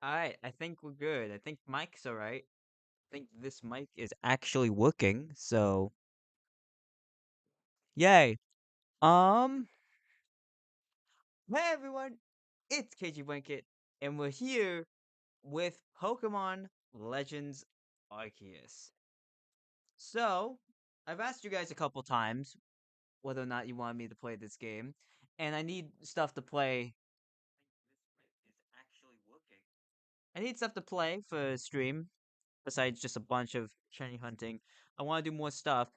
Alright, I think we're good. I think mic's alright. I think this mic is actually working, so yay. Um, hey everyone, it's KG Blanket, and we're here with Pokemon Legends Arceus. So, I've asked you guys a couple times whether or not you want me to play this game, and I need stuff to play. This mic is actually working. I need stuff to play for stream, besides just a bunch of shiny hunting. I want to do more stuff,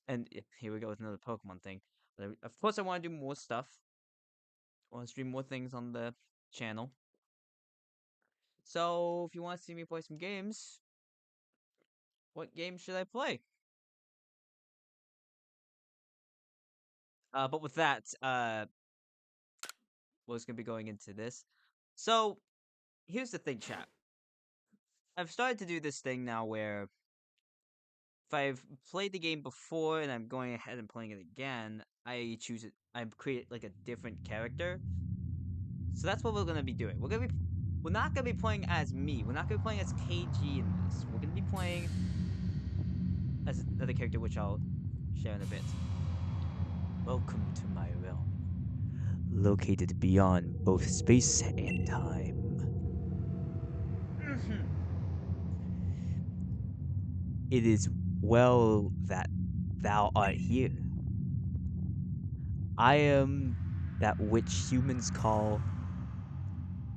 and here we go with another Pokemon thing. But of course, I want to do more stuff. I want to stream more things on the channel. So, if you want to see me play some games, what game should I play? But with that, we're just gonna be going into this. So, here's the thing, chat. I've started to do this thing now where if I've played the game before and I'm going ahead and playing it again, I choose it. I create like a different character. So that's what we're gonna be doing. We're not gonna be playing as me. We're not gonna be playing as KG in this. We're gonna be playing as another character, which I'll share in a bit. Welcome to my realm, located beyond both space and time. It is well that thou art here. I am that which humans call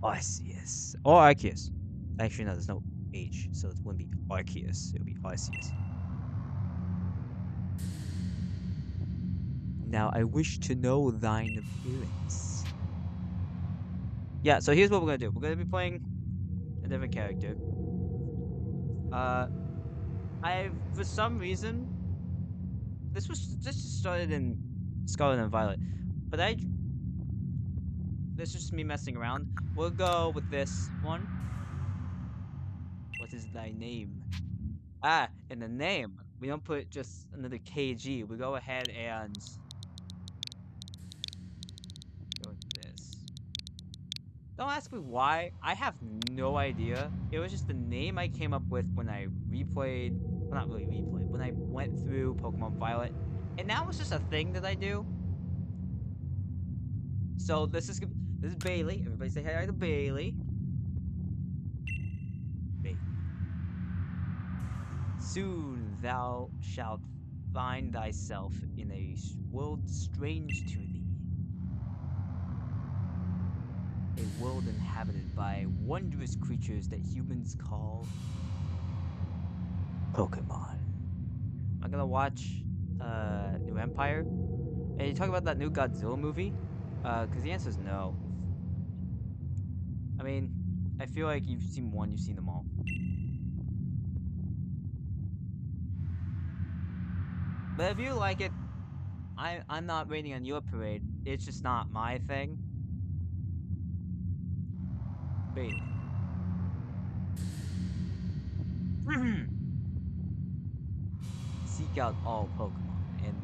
Arceus. Or Arceus. Actually, no, there's no H, so it wouldn't be Arceus. It would be Arceus. Now I wish to know thine appearance. Yeah, so here's what we're gonna do. We're gonna be playing a different character. Uh, for some reason, this just started in Scarlet and Violet, but this is just me messing around. We'll go with this one. What is thy name? Ah, in the name, we don't put just another KG. We go ahead and go with this. Don't ask me why. I have no idea. It was just the name I came up with when I replayed. Well, not really replayed. When I went through Pokemon Violet. And now it's just a thing that I do. So this is Bailey. Everybody say hi to Bailey. Bailey. Soon thou shalt find thyself in a world strange to thee. A world inhabited by wondrous creatures that humans call Pokemon. I'm gonna watch New Empire. And you talk about that new Godzilla movie? Because the answer is no. I mean, I feel like you've seen one, you've seen them all. But if you like it, I'm not raining on your parade. It's just not my thing. Bailey. Seek out all Pokemon, and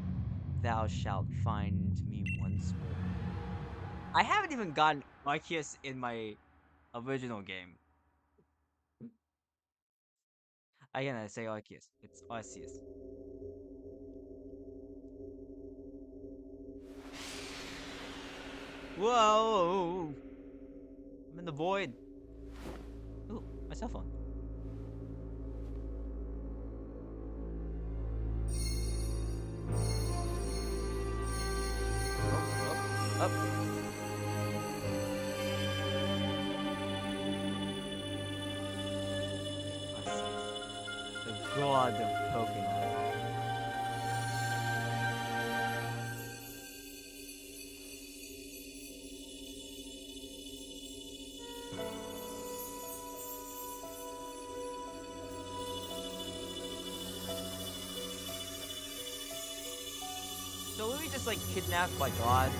thou shalt find me once more. I haven't even gotten Arceus in my original game. Again, I say Arceus. It's Arceus. Whoa! I'm in the void. Ooh, my cell phone. Oh, up. The god of Pokemon. So were we just like kidnapped by God?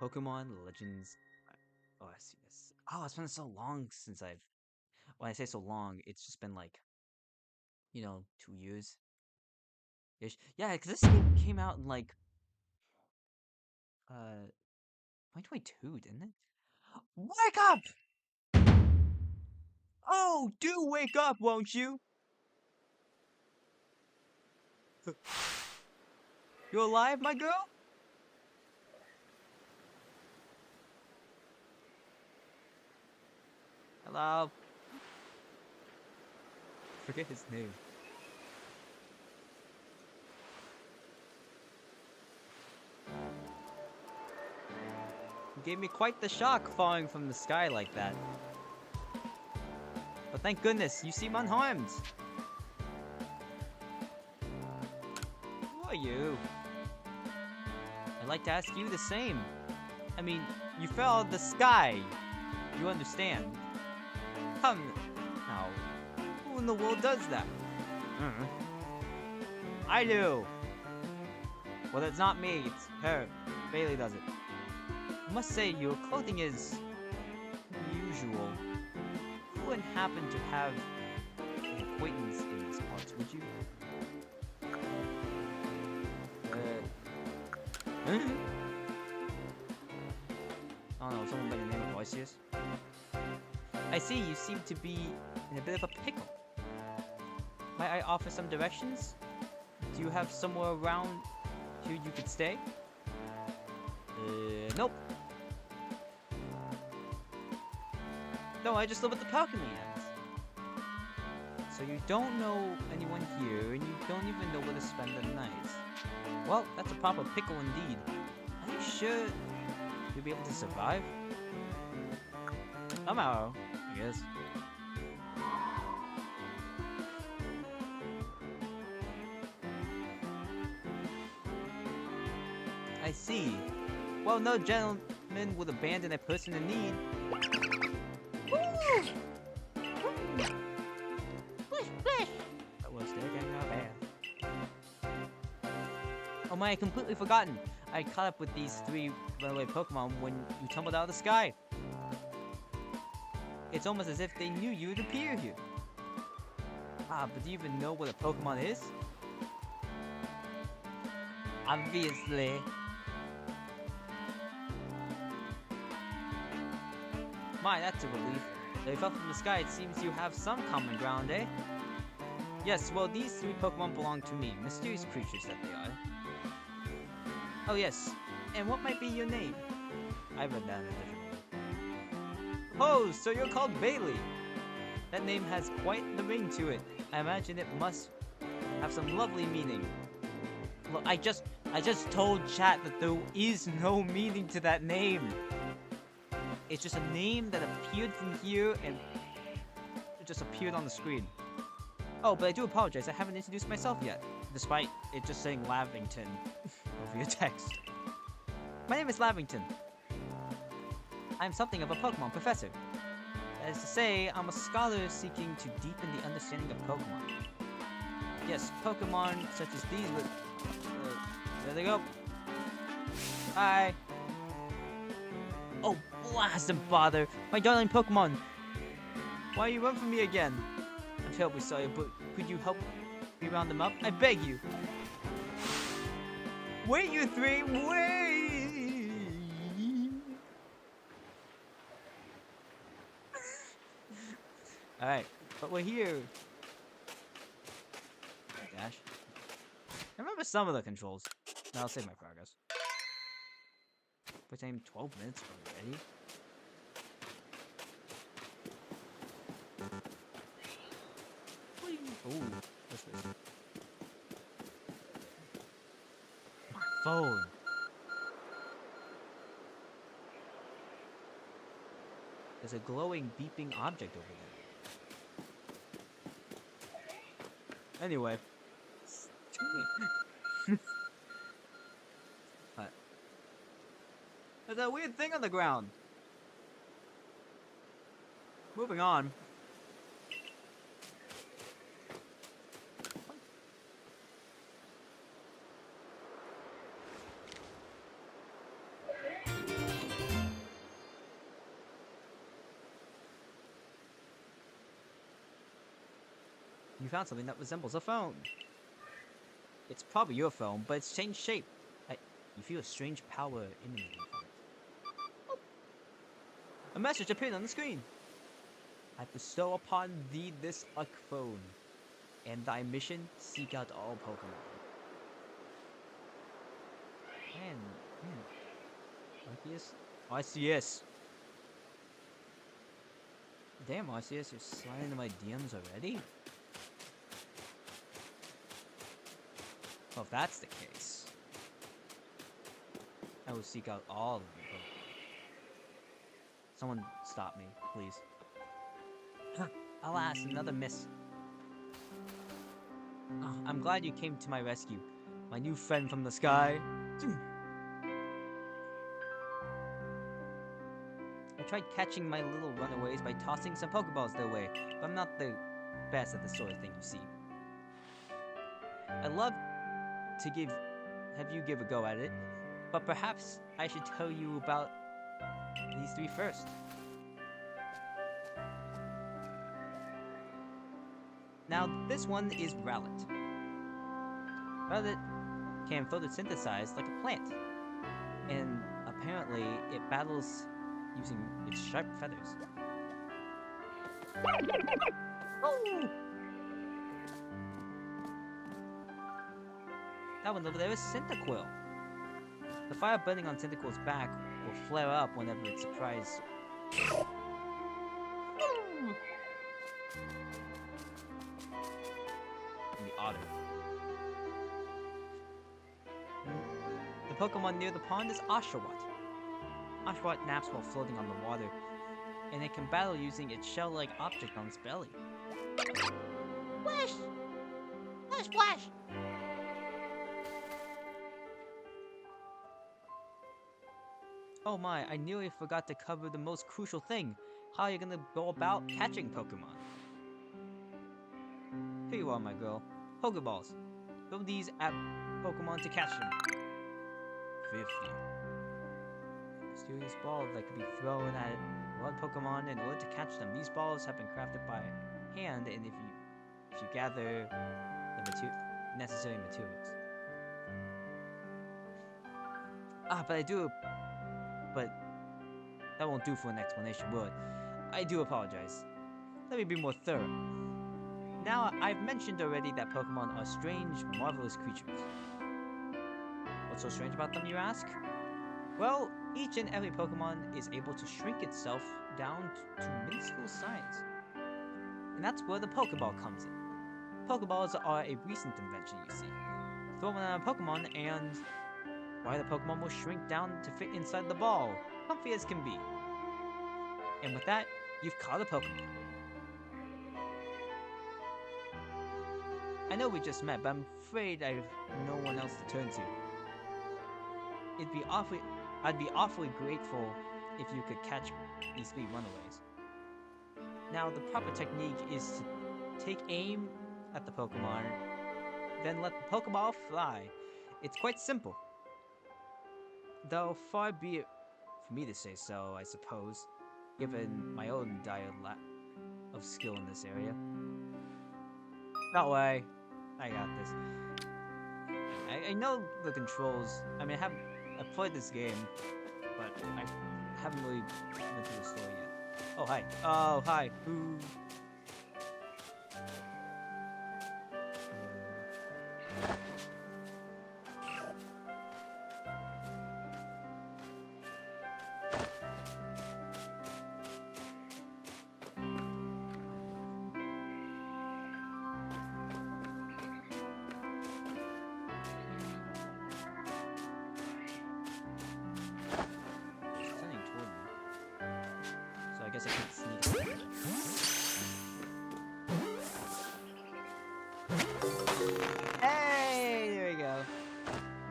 Pokemon Legends Arceus. Oh, it's been so long since I've. When I say so long, it's just been like, 2 years ish. Yeah, because this game came out in like 2022, didn't it? Wake up! Oh, do wake up, won't you? You alive, my girl? Hello? Forget his name. You gave me quite the shock falling from the sky like that. But thank goodness, you seem unharmed. Who are you? I'd like to ask you the same. I mean, you fell out of the sky. You understand? Come now. Who in the world does that? I do. Well, it's not me. It's her. Bailey does it. I must say, your clothing is unusual. You wouldn't happen to have an acquaintance in these parts, would you? Oh no, someone by the name of Arceus. I see you seem to be in a bit of a pickle. Might I offer some directions? Do you have somewhere around here you could stay? Nope. No, I just live at the Pokemans. So you don't know anyone here, and you don't even know where to spend the night. Well, that's a proper pickle indeed. Are you sure you'll be able to survive? Somehow, I guess. I see. Well, no gentleman would abandon a person in need. Oh my, I completely forgotten. I caught up with these 3 runaway Pokemon when you tumbled out of the sky. It's almost as if they knew you would appear here. Ah, but do you even know what a Pokemon is? Obviously. My, that's a relief. They fell from the sky, it seems you have some common ground, eh? Yes, well, these 3 Pokemon belong to me, mysterious creatures that they are. Oh yes, and what might be your name? I read that in a different way. Oh, so you're called Bailey. That name has quite the ring to it. I imagine it must have some lovely meaning. Look, I just told chat that there is no meaning to that name. It's just a name that appeared from here and it just appeared on the screen. Oh, but I do apologize, I haven't introduced myself yet, despite it just saying Lavington over your text. My name is Lavington. I'm something of a Pokemon professor. That is to say, I'm a scholar seeking to deepen the understanding of Pokemon. Yes, Pokemon such as these with... there they go. Hi. Oh, blast and bother! My darling Pokemon! Why you run from me again? I'm terribly sorry, but could you help me round them up? I beg you! Wait, you 3! Wait! Alright, but we're here. Dash. I remember some of the controls. Now I'll save my progress. But time 12 minutes already. Ooh, what's this? My phone. There's a glowing, beeping object over there. Anyway. There's a weird thing on the ground. Moving on. You found something that resembles a phone. It's probably your phone, but it's changed shape. You feel a strange power emanating from it. A message appeared on the screen. I bestow upon thee this luck phone, and thy mission: seek out all Pokemon. Man, Arceus? Arceus! Damn, Arceus, you're sliding into my DMs already? Well, if that's the case, I will seek out all of your Pokemon. Someone stop me, please. Alas, another miss. Oh, I'm glad you came to my rescue, my new friend from the sky. I tried catching my little runaways by tossing some Pokeballs their way, but I'm not the best at this sort of thing, you see. I'd love to have you give a go at it, but perhaps I should tell you about these three first. Now, this one is Rowlet. Rowlet can photosynthesize like a plant, and apparently it battles using its sharp feathers. Oh! That one over there is Cyndaquil. The fire burning on Cyndaquil's back will flare up whenever it's surprised. And the otter. The Pokemon near the pond is Oshawott. Oshawott naps while floating on the water, and it can battle using its shell-like object on its belly. Splash! Splash, splash! Oh my, I nearly forgot to cover the most crucial thing. How are you gonna go about catching Pokemon? Here you are, my girl. Pokeballs. Throw these at Pokemon to catch them. 50. Mysterious ball that could be thrown at wild Pokemon in order to catch them. These balls have been crafted by hand, and if you gather the necessary materials. But that won't do for an explanation, will it? I do apologize. Let me be more thorough. Now, I've mentioned already that Pokemon are strange, marvelous creatures. What's so strange about them, you ask? Well, each and every Pokemon is able to shrink itself down to minuscule size. And that's where the Pokeball comes in. Pokeballs are a recent invention, you see. Throw one at a Pokemon and the Pokemon will shrink down to fit inside the ball, comfy as can be. And with that, you've caught a Pokemon. I know we just met, but I'm afraid I have no one else to turn to. I'd be awfully grateful if you could catch these three runaways. Now, the proper technique is to take aim at the Pokemon, then let the Pokeball fly. It's quite simple. Though far be it for me to say so, I suppose, given my own dire lack of skill in this area. That way, I got this. I know the controls. I mean, I've played this game, but I haven't really went through the story yet. Oh, hi. Oh, hi. Ooh. I guess I can sneak. Hey, there we go.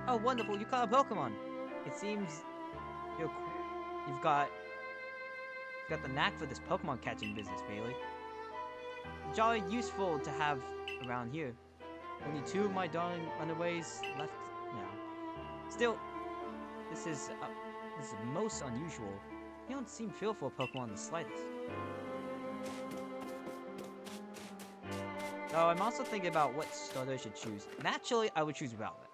Oh, wonderful! You caught a Pokemon. It seems you've got the knack for this Pokemon catching business, Bailey. Jolly useful to have around here. Only two of my darling runaways left now. Still, this is most unusual. You don't seem fearful of Pokemon in the slightest. So I'm also thinking about what starter I should choose. Naturally, I would choose Rowlet.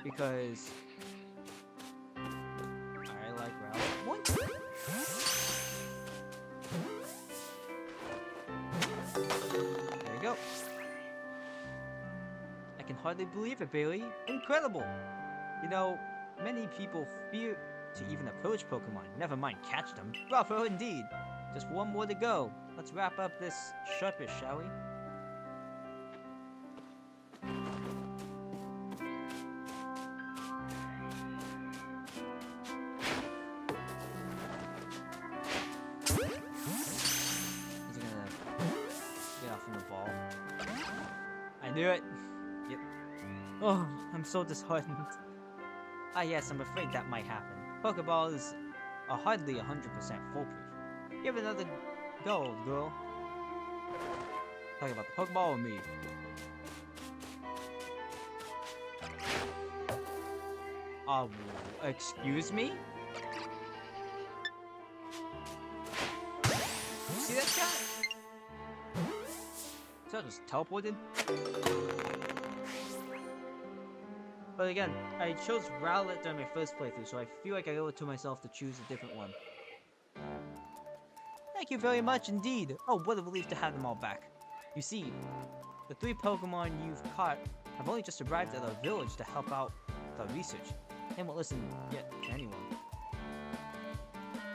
because I like Rowlet. What? There you go. I can hardly believe it, Bailey. Incredible! You know, many people fear to even approach Pokemon, never mind catch them. Bravo indeed! Just one more to go. Let's wrap up this sharpish, shall we? Is he gonna get off from the ball? I knew it! Yep. Oh, I'm so disheartened. Ah yes, I'm afraid that might happen. Pokeballs are hardly 100% foolproof. Give it another go, girl. Talking about the Pokeball or me? Excuse me? You see that shot? So I just teleported? But again, I chose Rowlet during my first playthrough, so I feel like I owe it to myself to choose a different one. Thank you very much indeed. Oh, what a relief to have them all back. You see, the 3 Pokemon you've caught have only just arrived at our village to help out with our research. They won't listen yet to anyone.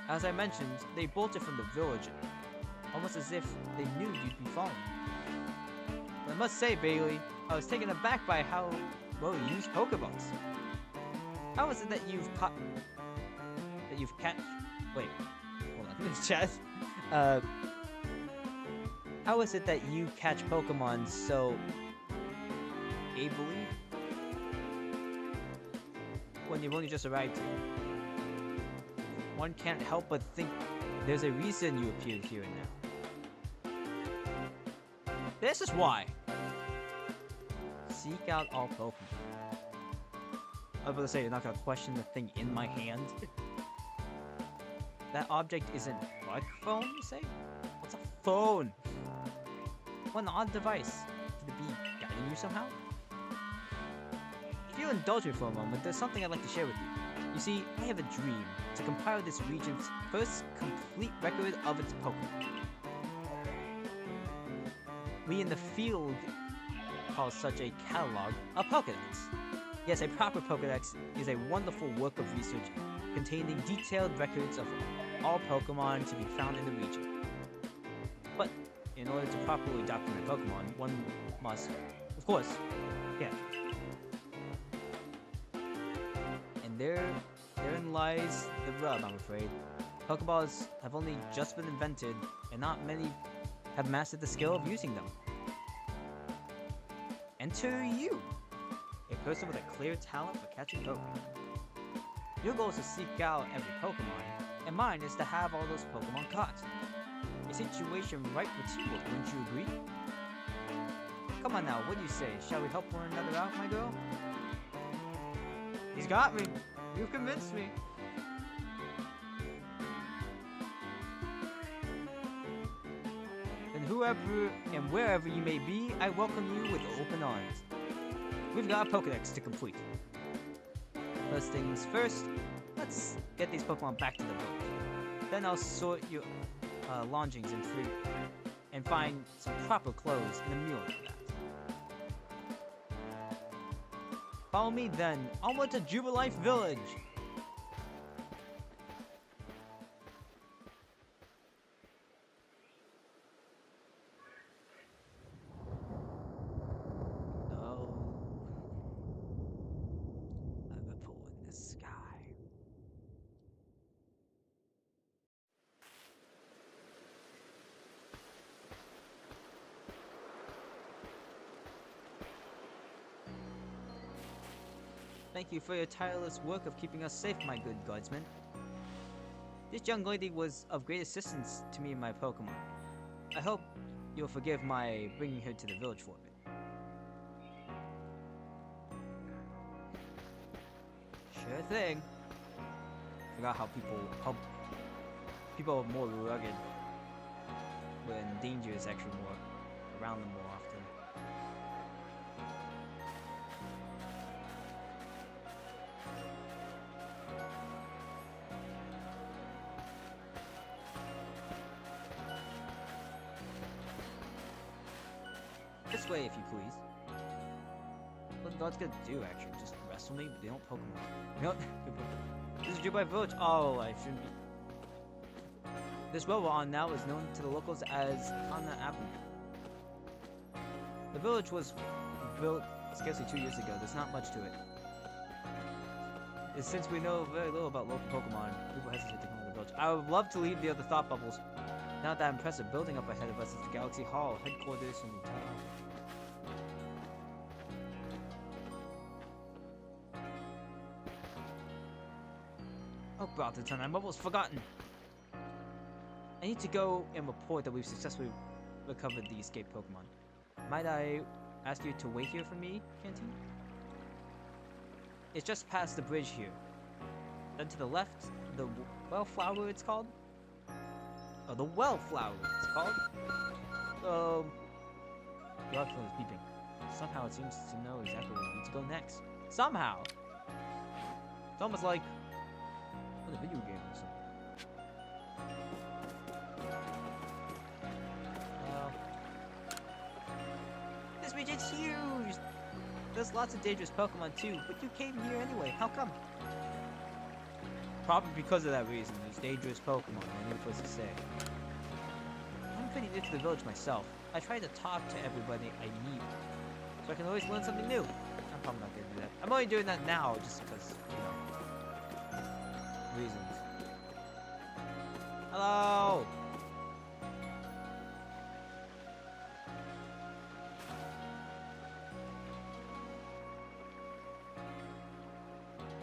As I mentioned, they bolted from the village, almost as if they knew you'd be following. But I must say, Bailey, I was taken aback by how well you use Pokeballs. How is it that you've caught... Wait, hold on, let's chat. How is it that you catch Pokemon so ably when you've only just arrived here? One can't help but think there's a reason you appeared here now. This is why. Seek out all Pokemon. I was about to say, you're not gonna question the thing in my hand. That object isn't what phone, you say? What's a phone? What an odd device. Could it be guiding you somehow? If you'll indulge me for a moment, there's something I'd like to share with you. You see, I have a dream to compile this region's first complete record of its Pokemon. We in the field call such a catalog a Pokedex. Yes, a proper Pokedex is a wonderful work of research containing detailed records of all Pokemon to be found in the region. But in order to properly document Pokemon, one must, of course, catch them. And therein lies the rub, I'm afraid. Pokeballs have only just been invented, and not many have mastered the skill of using them. Enter you, a person with a clear talent for catching Pokemon. Your goal is to seek out every Pokemon, and mine is to have all those Pokemon caught. A situation ripe for teamwork, wouldn't you agree? Come on now, what do you say? Shall we help one another out, my girl? He's got me. You've convinced me. Then whoever and wherever you may be, I welcome you with open arms. We've got a Pokedex to complete. First things first, let's get these Pokemon back to the village. Then I'll sort your longings and find some proper clothes and a meal for that. Follow me then, onward to Jubilife Village! Thank you for your tireless work of keeping us safe, my good guardsman. This young lady was of great assistance to me and my Pokemon. I hope you'll forgive my bringing her to the village for a bit. Sure thing. Forgot how people are more rugged when danger is actually more around them more often. This way, if you please. What the god's gonna do, actually? Just wrestle me? They don't Pokemon. You know what? This is Dubai Village. Oh, I shouldn't be. This road we're on now is known to the locals as Hana Avenue. The village was built scarcely 2 years ago. There's not much to it. Since we know very little about local Pokemon, people hesitate to come to the village. I would love to leave the other thought bubbles. Not that impressive building up ahead of us is the Galaxy Hall, headquarters from the entire hall. Oh, about the time, I've almost forgotten. I need to go and report that we've successfully recovered the escaped Pokemon. Might I ask you to wait here for me, Canteen? It's just past the bridge here. Then to the left, the Wellflower it's called? Oh, the Wellflower it's called? The dog phone is beeping. Somehow it seems to know exactly where we need to go next. Somehow! It's almost like a video game or something. This region's huge! There's lots of dangerous Pokemon too, but you came here anyway. How come? Probably because of that reason. There's dangerous Pokemon and any place to stay. I'm pretty new to the village myself. I try to talk to everybody I meet, so I can always learn something new. I'm probably not gonna do that. I'm only doing that now just because, you know, reasons. Hello!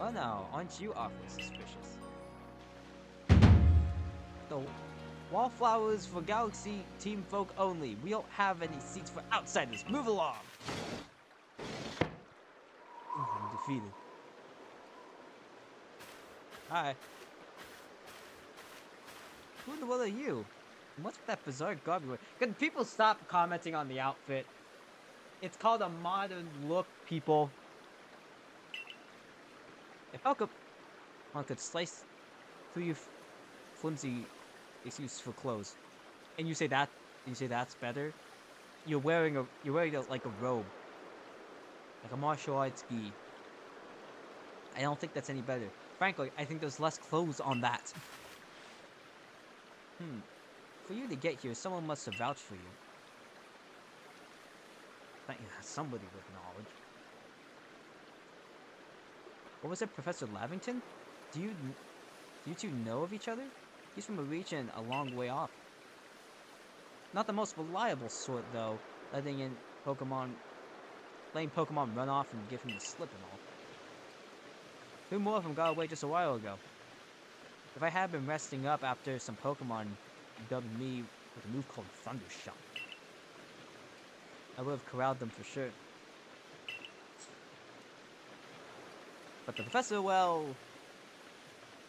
Oh no, aren't you awfully suspicious? The Wallflowers for Galaxy Team folk only. We don't have any seats for outsiders. Move along! I'm defeated. Hi. Who in the world are you? And what's with that bizarre garb you wear? Can people stop commenting on the outfit? It's called a modern look, people. If Pokemon could slice through your flimsy excuse for clothes, and you say that's better, you're wearing like a robe, like a martial arts gi. I don't think that's any better. Frankly, I think there's less clothes on that. For you to get here, someone must have vouched for you. Thank you, somebody with knowledge. What was it, Professor Lavington? Do you two know of each other? He's from a region a long way off. Not the most reliable sort, though, letting Pokemon run off and give him the slip and all. 2 more of them got away just a while ago. If I had been resting up after some Pokemon dubbed me with a move called Thundershock, I would have corralled them for sure. But the professor, well,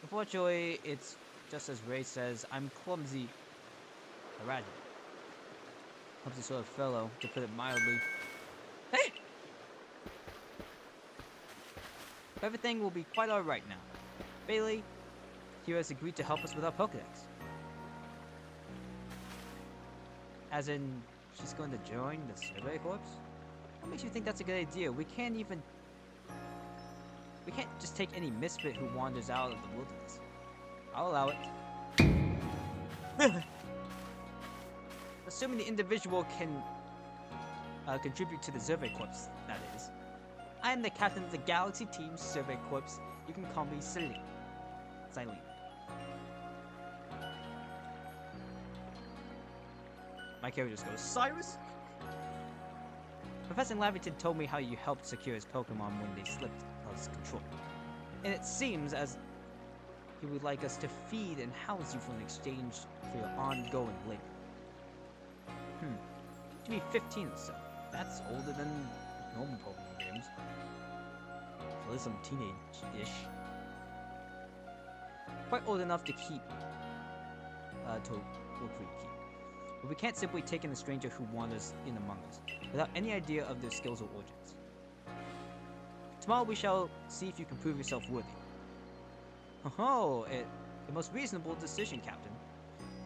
unfortunately, it's just as Ray says, I'm clumsy. Erratic. Clumsy sort of fellow, to put it mildly. Hey! Everything will be quite alright now. Bailey here has agreed to help us with our Pokedex. As in, she's going to join the Survey Corps? What makes you think that's a good idea? We can't just take any misfit who wanders out of the wilderness. I'll allow it. Assuming the individual can contribute to the Survey Corps, that is. I am the captain of the Galaxy Team Survey Corps. You can call me Celine. My character just goes, Cyrus? Professor Lavington told me how you helped secure his Pokemon when they slipped out of his control. And it seems as he would like us to feed and house you for an exchange for your ongoing labor. To be 15 or so. That's older than normal Pokemon games. So there's some teenage-ish. Quite old enough to keep, to work for your keep. But we can't simply take in a stranger who wanders in among us, without any idea of their skills or origins. Tomorrow we shall see if you can prove yourself worthy. Oh, a most reasonable decision, Captain.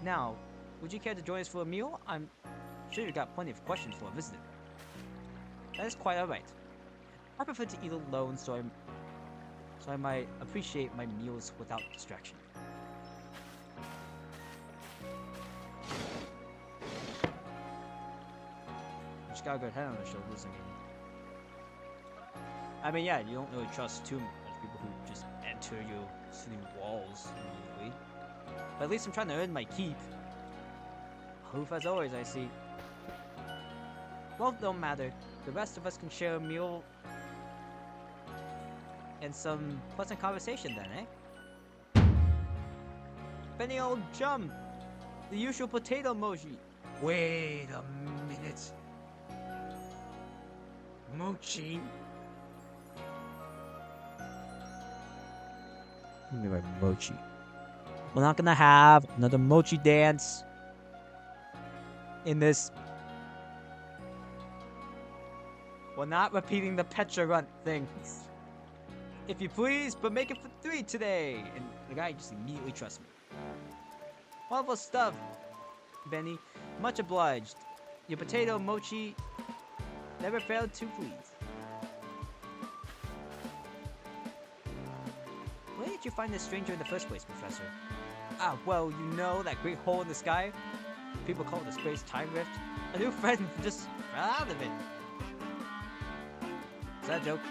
Now, would you care to join us for a meal? I'm sure you've got plenty of questions for a visitor. That is quite alright. I prefer to eat alone, so I might appreciate my meals without distraction. You just got a good head on their shoulders. I mean, yeah, you don't really trust too much people who just enter your city walls immediately. But at least I'm trying to earn my keep. Aloof as always, I see. Well, don't matter. The rest of us can share a meal and some pleasant conversation then, eh? Penny old chum! The usual potato emoji. Wait a minute. Mochi? Give me my mochi. We're not gonna have another mochi dance in this. We're not repeating the Petra Runt thing. If you please, but make it for 3 today. And the guy just immediately trusts me. Wonderful stuff, Benny. Much obliged. Your potato mochi never failed to please. Where did you find this stranger in the first place, Professor? Ah, well, you know that great hole in the sky? People call it the space-time rift. A new friend just fell out of it. Is that a joke?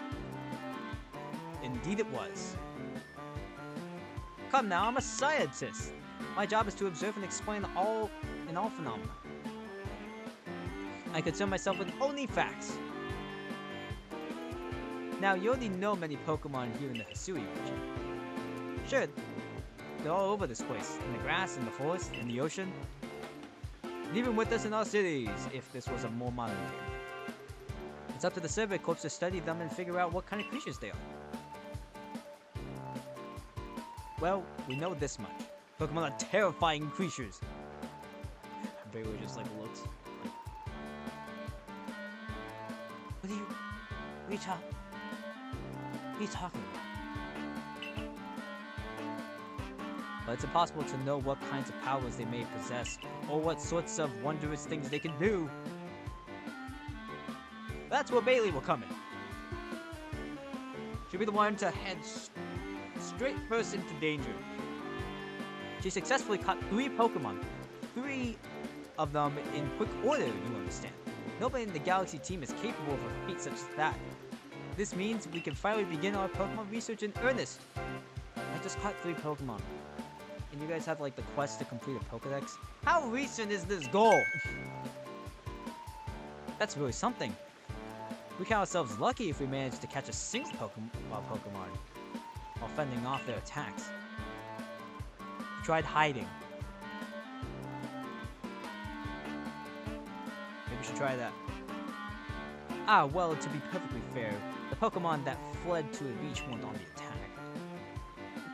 Indeed it was. Come now, I'm a scientist. My job is to observe and explain all phenomena. I concern myself with only facts. Now, you already know many Pokemon here in the Hisui region. Sure, they're all over this place. In the grass, in the forest, in the ocean. And even with us in our cities, if this was a more modern game. It's up to the Survey Corps to study them and figure out what kind of creatures they are. Well, we know this much. Pokemon are terrifying creatures. Baylor just like looks. What are you talking about? But it's impossible to know what kinds of powers they may possess, or what sorts of wondrous things they can do. That's where Bailey will come in. She'll be the one to head straight first into danger. She successfully caught 3 Pokemon. 3 of them in quick order, you understand. Nobody in the Galaxy team is capable of a feat such as that. This means we can finally begin our Pokemon research in earnest. I just caught 3 Pokemon. And you guys have like the quest to complete a Pokedex? How recent is this goal? That's really something. We count ourselves lucky if we manage to catch a single Pokemon while fending off their attacks. We tried hiding. Maybe we should try that. Ah, well, to be perfectly fair, the Pokemon that fled to the beach weren't on the attack.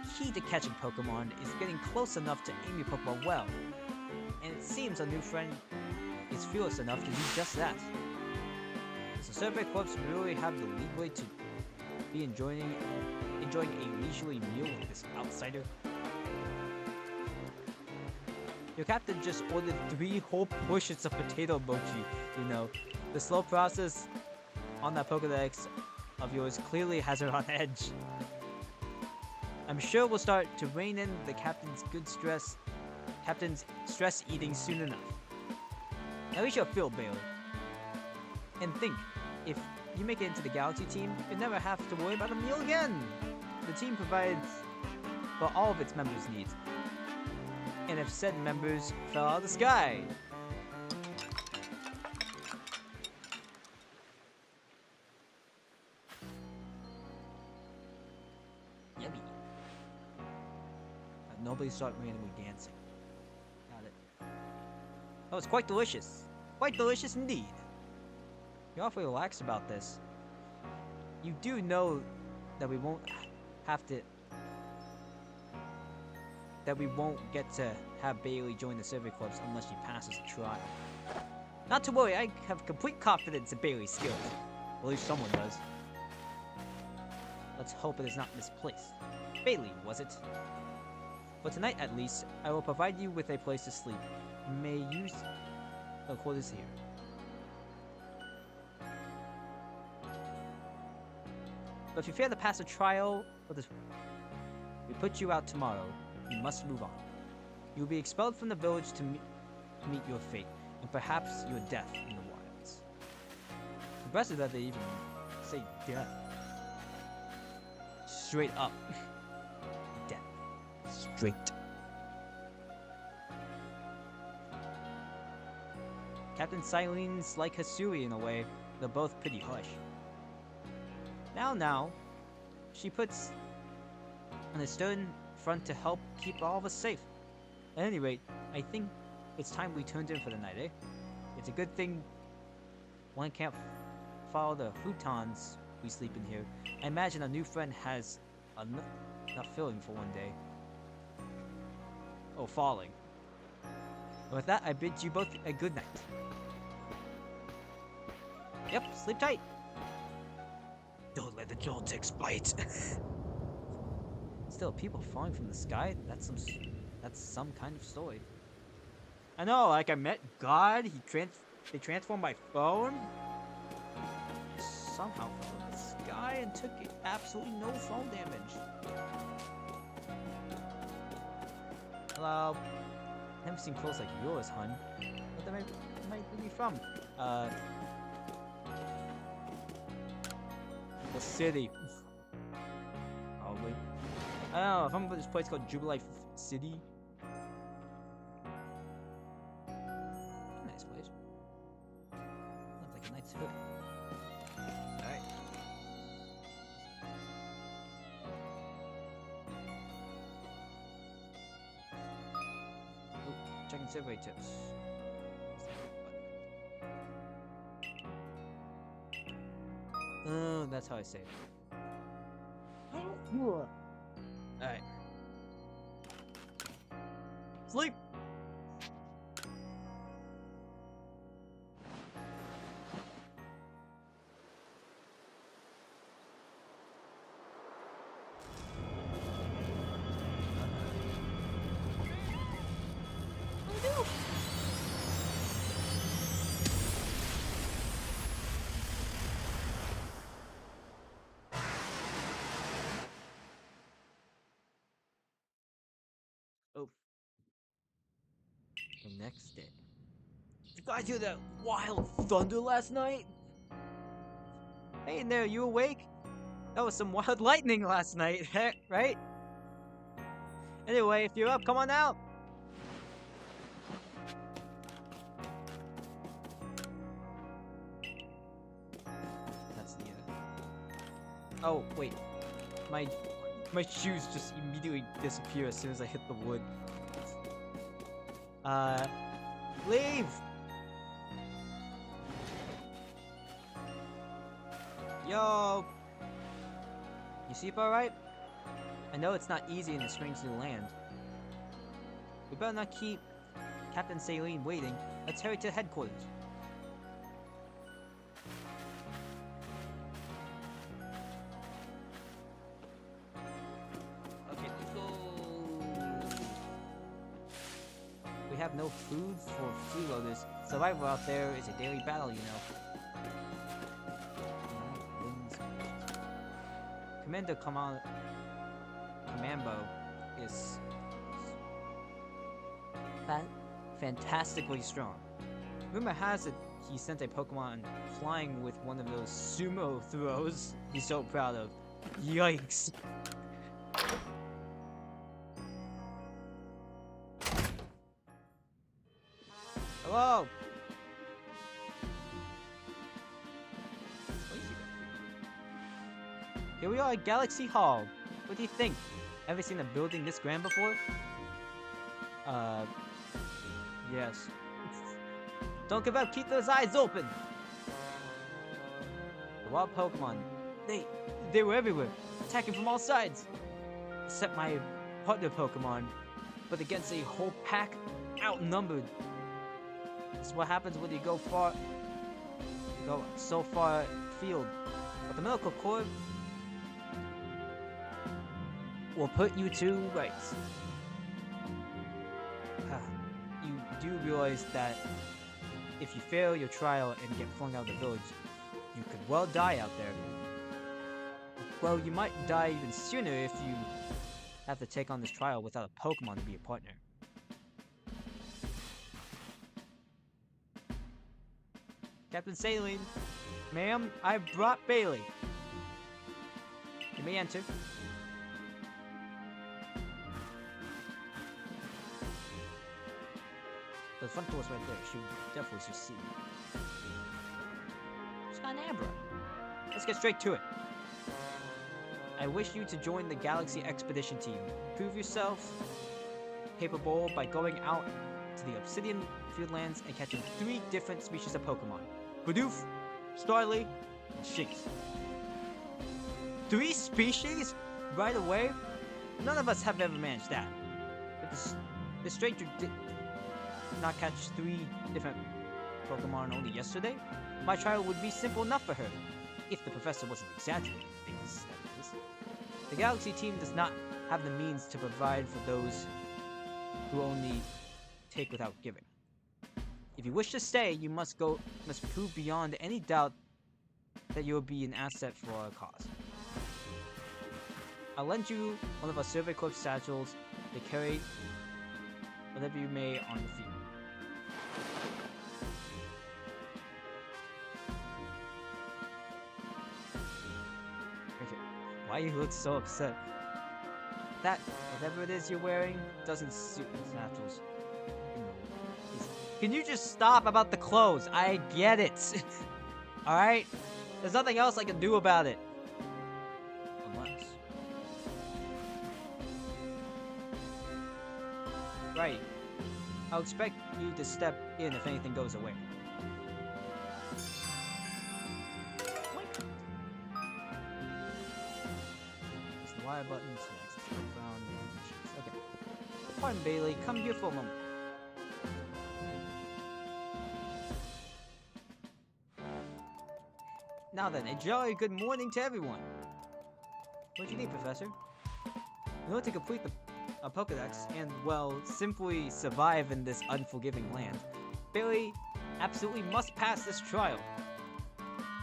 The key to catching Pokemon is getting close enough to aim your Pokemon well, and it seems our new friend is fearless enough to do just that. Does the Survey Corps really have the leeway to be enjoying a leisurely meal with this outsider? Your captain just ordered 3 whole portions of potato mochi, you know. The slow process on that Pokedex of yours clearly has her on edge. I'm sure we'll start to rein in the captain's stress eating soon enough. At least you'll feel, Bailey. And think, if you make it into the Galaxy team, you'll never have to worry about a meal again. The team provides for all of its members' needs. And if said members fell out of the sky, yummy. Nobody start randomly dancing. Got it. Oh, it's quite delicious. Quite delicious indeed. You're awfully relaxed about this. You do know that we won't get to have Bailey join the Survey Corps unless she passes the trial. Not to worry, I have complete confidence in Bailey's skills. At least someone does. Let's hope it is not misplaced. Bailey, was it? For tonight at least, I will provide you with a place to sleep. You may use the quarters here. But if you fail to pass a trial, we put you out tomorrow. You must move on. You will be expelled from the village to meet your fate, and perhaps your death in the wilds. It's impressive that they even say death. Straight up. Death. Straight. Captain Silene's like Hisui in a way. They're both pretty harsh. Now, she puts on a stern front to help keep all of us safe. At any rate, I think it's time we turned in for the night, eh? It's a good thing one can't follow the futons we sleep in here. I imagine a new friend has enough feeling for one day. Oh, falling. With that, I bid you both a good night. Yep, sleep tight. Don't let the Joltex bite. Still, people falling from the sky? That's some kind of story. I know, like I met God. They transformed my phone. Somehow fell from the sky and took absolutely no phone damage. Hello. Never seen clothes like yours, hun. What that might be from? The city. Probably. I don't know, if I'm this place called Jubilife City. Nice place. Looks like a nice hood. Alright. Checking survey tips. Oh, that's how I say it. Alright. Sleep! Oh. The next day. Did you guys hear that wild thunder last night? Hey in there, you awake? That was some wild lightning last night, right? Anyway, if you're up, come on out! That's the oh, wait. My shoes just immediately disappear as soon as I hit the wood. Leave! Yo! You sleep alright? I know it's not easy in a strange new land. We better not keep Captain Selene waiting. Let's hurry to headquarters. Okay, let's go. We have no food for freeloaders. Survival out there is a daily battle, you know. Commander Commando is fantastically strong. Rumor has it he sent a Pokemon flying with one of those sumo throws he's so proud of. Yikes. Hello! Here we are at Galaxy Hall. What do you think? Ever seen a building this grand before? Yes. Don't give up, keep those eyes open! The wild Pokemon, they were everywhere, attacking from all sides. Except my partner Pokemon, but against a whole pack, outnumbered. This is what happens when you go so far field. But the Medical Corps will put you to rights. You do realize that if you fail your trial and get flung out of the village, you could well die out there. Well, you might die even sooner if you have to take on this trial without a Pokemon to be a partner. Captain Saline, ma'am, I brought Bailey. You may enter. The front door's right there. She definitely should see. It's not Abra. Let's get straight to it. I wish you to join the Galaxy Expedition team. Prove yourself capable by going out to the Obsidian Fieldlands and catching 3 different species of Pokemon. Bidoof, Starly, and Shinx. 3 species? Right away? None of us have ever managed that. If the stranger did not catch 3 different Pokemon only yesterday, my trial would be simple enough for her. If the professor wasn't exaggerating things, that is. The Galaxy team does not have the means to provide for those who only take without giving. If you wish to stay, you must prove beyond any doubt that you will be an asset for our cause. I'll lend you one of our Survey Corps satchels to carry whatever you may on the field. Why you look so upset? That, whatever it is you're wearing, doesn't suit the satchels. Can you just stop about the clothes? I get it. Alright? There's nothing else I can do about it. Unless. Right. I'll expect you to step in if anything goes away. Y buttons next. Okay. Pardon, Bailey. Come here for a moment. Now then, a jolly good morning to everyone. What do you need, Professor? In order to complete a Pokedex and, well, simply survive in this unforgiving land, Bailey absolutely must pass this trial.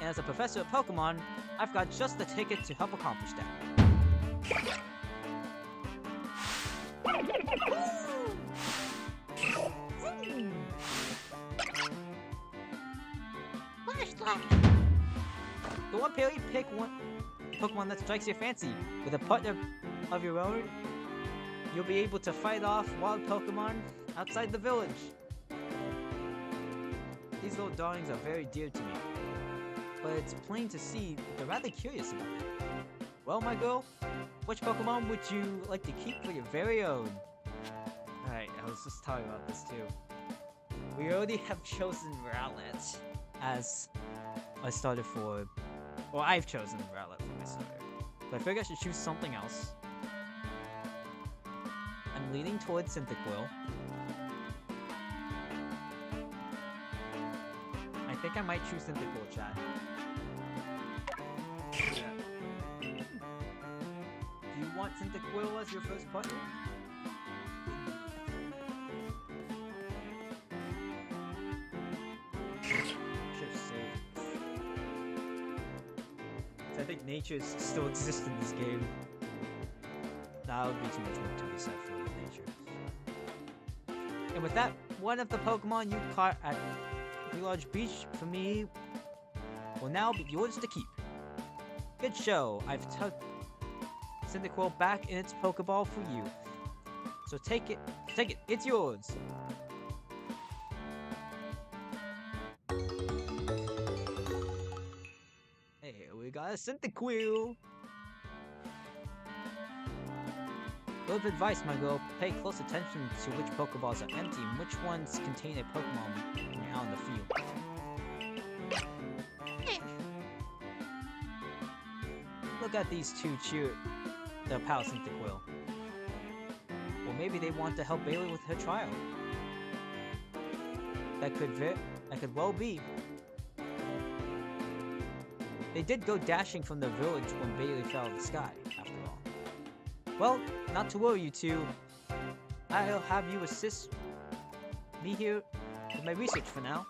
And as a professor of Pokemon, I've got just the ticket to help accomplish that. Go on, Bailey, pick one Pokemon that strikes your fancy. With a partner of your own, you'll be able to fight off wild Pokemon outside the village. These little darlings are very dear to me, but it's plain to see that they're rather curious about me. Well, my girl, which Pokemon would you like to keep for your very own? Alright, I was just talking about this too. We already have chosen Rowlet as a starter for... Well, I've chosen Rowlet for my starter. But I figure I should choose something else. I'm leaning towards Cyndaquil. I think I might choose Cyndaquil, chat. Do you want Cyndaquil as your first partner? Should've saved. I think nature still exists in this game. That would be too much work to be set for nature. And with that, one of the Pokemon you caught at Blue Lodge Beach for me will now be yours to keep. Good show. I've tucked Cyndaquil back in its Pokeball for you. So take it. Take it. It's yours. Hey, we got a Cyndaquil. Word of advice, my girl. Pay close attention to which Pokeballs are empty and which ones contain a Pokemon when you're out in the field. Look at these two cheer their pal Cyndaquil. Well, maybe they want to help Bailey with her trial. That could well be. They did go dashing from the village when Bailey fell out of the sky, after all. Well, not to worry, you two. I'll have you assist me here with my research for now.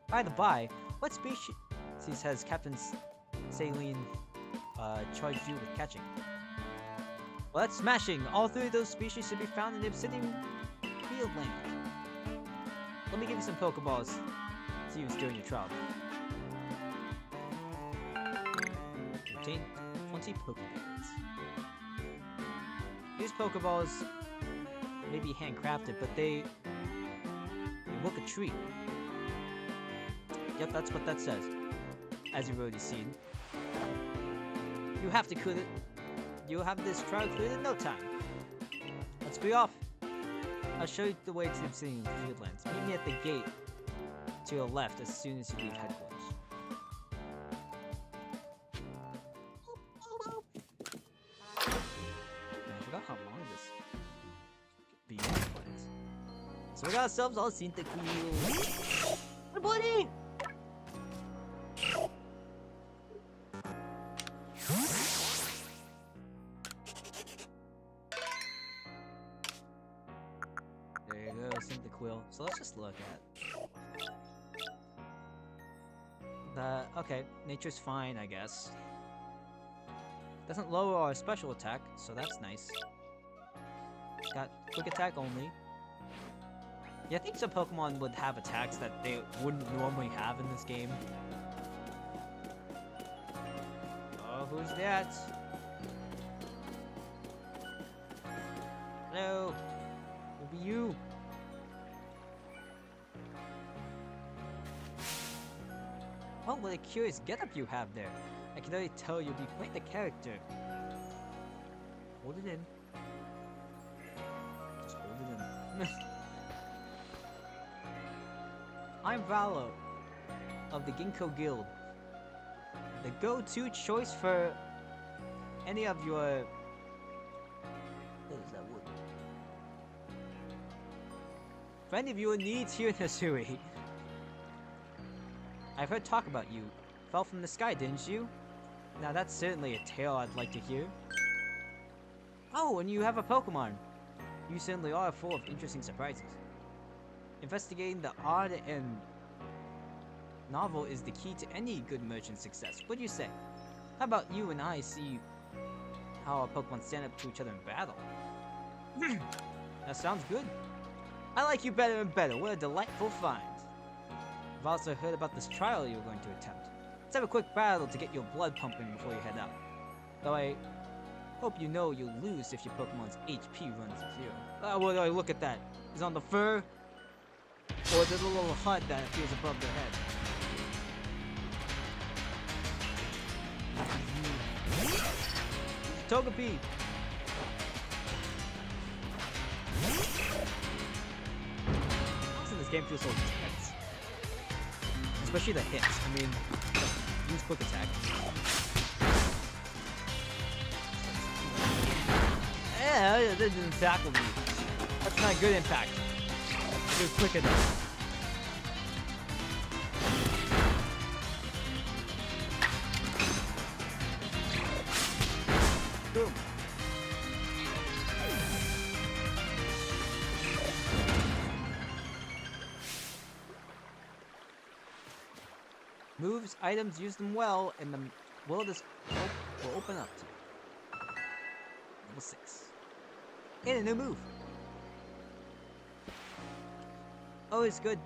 By the by, What species has Captain Saline charged you with catching? Well, that's smashing! All three of those species should be found in the Obsidian Fieldland. Let me give you some Pokeballs to use during your trial. Obtain 20 Pokeballs. These Pokeballs may be handcrafted, but they look a treat. Yep, that's what that says. As you've already seen. You have to clear it. You'll have this trial cleared in no time. Let's be off. I'll show you the way to the Obsidian Fieldlands. Meet me at the gate to your left as soon as you leave headquarters. I forgot how long this being was. So we got ourselves all Cyndaquil. My buddy! There you go, Cyndaquil. So let's just look at okay, nature's fine, I guess. Doesn't lower our special attack, so that's nice. Got quick attack only. Yeah, I think some Pokemon would have attacks that they wouldn't normally have in this game. Oh, who's that? Hello? It'll be you. Oh, what a curious getup you have there. I can already tell you'll be quite the character. Hold it in. Just hold it in. I'm Valo of the Ginkgo Guild. The go-to choice for any of your... What is that word? For any of your needs here in Hisui. I've heard talk about you. Fell from the sky, didn't you? Now that's certainly a tale I'd like to hear. Oh, and you have a Pokemon. You certainly are full of interesting surprises. Investigating the odd and novel is the key to any good merchant's success. What do you say? How about you and I see how our Pokemon stand up to each other in battle? That sounds good. I like you better and better. What a delightful find. I've also heard about this trial you're going to attempt. Let's have a quick battle to get your blood pumping before you head out. Though I hope you know you'll lose if your Pokemon's HP runs to zero. Oh, well, look at that. Is on the fur? Or the little HUD that appears above their head? Togepi! Also, this game feels so intense. Especially the hits. I mean, use quick attack. Yeah, that didn't tackle me. That's not good impact. It was quick enough. Boom. Moves, items, use them well, and the world will open up to you. Level 6. And a new move. Always good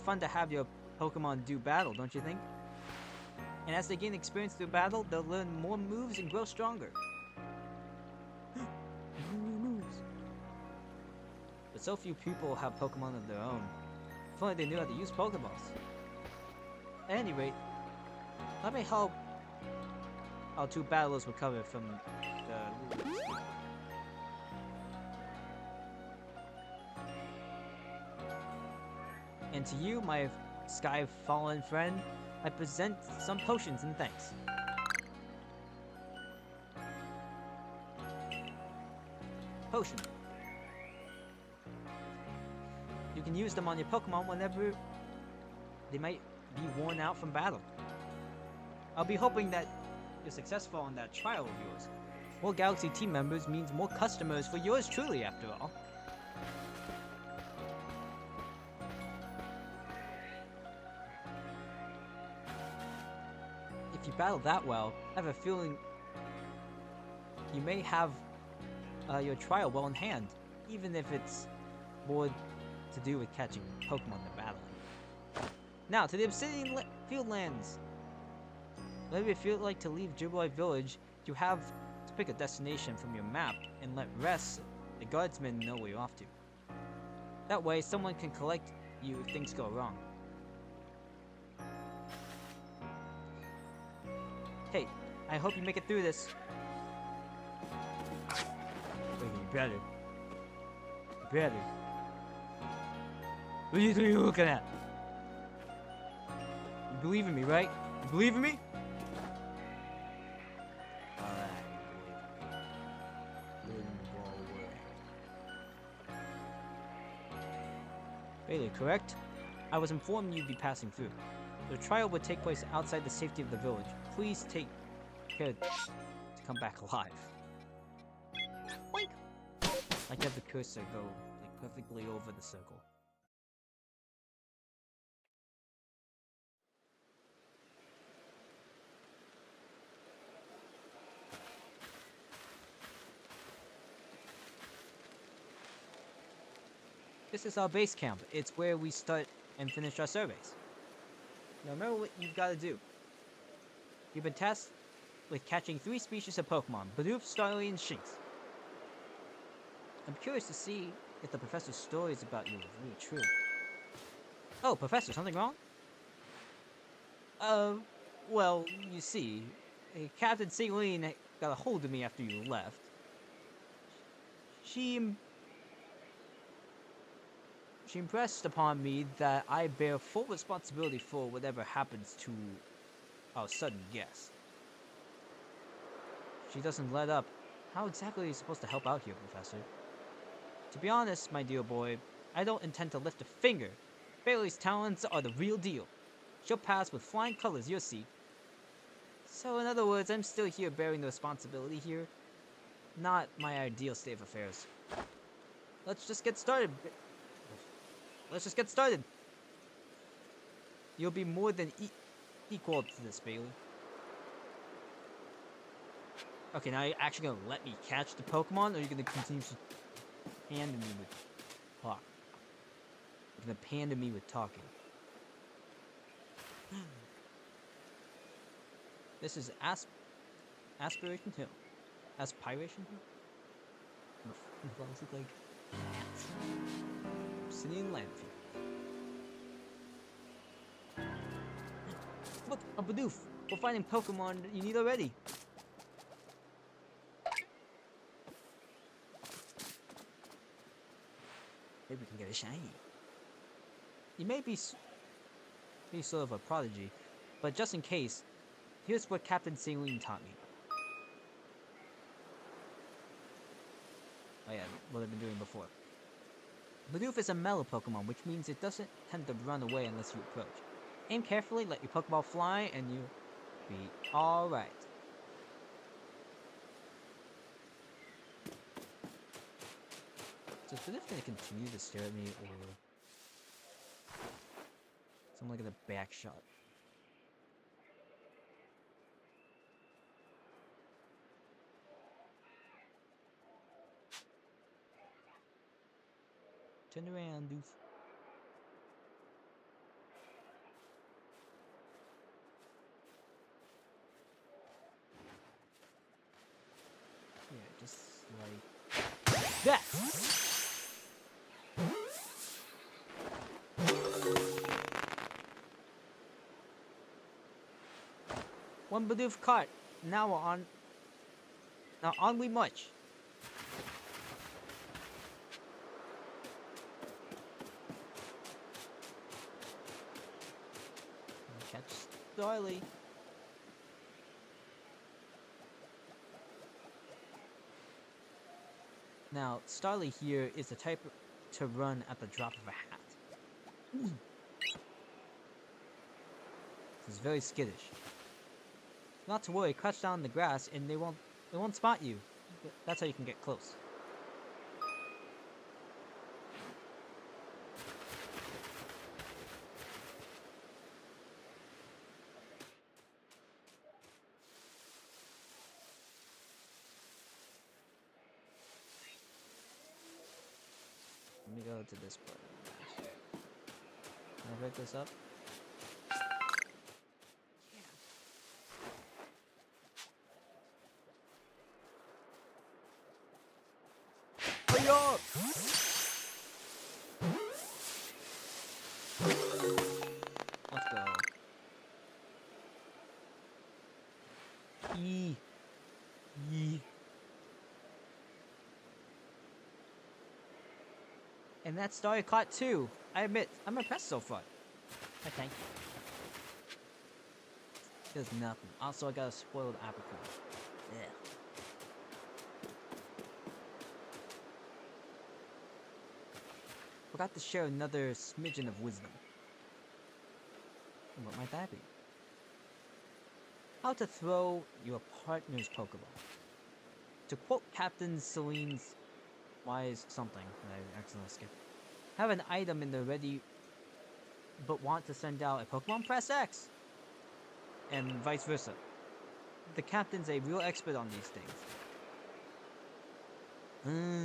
fun to have your Pokemon do battle, don't you think? And as they gain experience through battle, they'll learn more moves and grow stronger. New moves. But so few people have Pokemon of their own. If only they knew how to use Pokeballs. At any rate, let me help our two battlers recover from the... And to you, my Sky Fallen friend, I present some potions and thanks. Potion. You can use them on your Pokemon whenever they might be worn out from battle. I'll be hoping that you're successful on that trial of yours. More Galaxy team members means more customers for yours truly, after all. If you battle that well, I have a feeling you may have your trial well in hand, even if it's more to do with catching Pokemon than battling. Now, to the Obsidian Fieldlands! Whenever you feel like to leave Jubilee Village, you have to pick a destination from your map and let Rest, the guardsman, know where you're off to. That way, someone can collect you if things go wrong. Hey, I hope you make it through this. Wait, you better. You better. What are you looking at? You believe in me, right? You believe in me? Bailey, correct? I was informed you'd be passing through. The trial would take place outside the safety of the village. Please take care to come back alive. Boink! Like have the cursor go like perfectly over the circle. This is our base camp. It's where we start and finish our surveys. Now remember what you've got to do. You've been tasked with catching 3 species of Pokemon, Bidoof, Starly, and Shinx. I'm curious to see if the professor's stories about you are really true. Oh, Professor, something wrong? Well, you see, Captain Celine got a hold of me after you left. She impressed upon me that I bear full responsibility for whatever happens to our sudden guest. She doesn't let up. How exactly are you supposed to help out here, Professor? To be honest, my dear boy, I don't intend to lift a finger. Bailey's talents are the real deal. She'll pass with flying colors, you'll see. So in other words, I'm still here bearing the responsibility here. Not my ideal state of affairs. Let's just get started. You'll be more than equal to this, Bailey. Okay, now you're actually gonna let me catch the Pokemon, or are you gonna continue to pander me with talk? You're gonna pander me with talking. This is Aspiration Hill. Aspiration Hill? What does it look like? Obsidian Landfield. Look, a Bidoof! We're finding Pokemon you need already. Maybe we can get a shiny. You may be sort of a prodigy, but just in case, here's what Captain Celine taught me. Oh yeah, what I've been doing before. Bidoof is a mellow Pokemon, which means it doesn't tend to run away unless you approach. Aim carefully, let your Pokeball fly, and you'll be alright. So is Bidoof gonna continue to stare at me, or something like a back shot? Turn around, Doof. Yeah, just like that. One Bidoof caught. Now on we march. Catch Starly. Now, Starly here is the type to run at the drop of a hat. It's very skittish. Not to worry, crouch down in the grass and they won't spot you. That's how you can get close. let me go to this part. Can I pick this up? Yeah. Hurry up! Let's go. E. And that star I caught too. I admit, I'm impressed so far. I thank you. There's nothing. Also, I got a spoiled apricot. Yeah. Forgot to share another smidgen of wisdom. What might that be? How to throw your partner's Pokeball. To quote Captain Celine's wise something that I accidentally skipped. Have an item in the ready but want to send out a Pokemon, press X! And vice versa. The captain's a real expert on these things.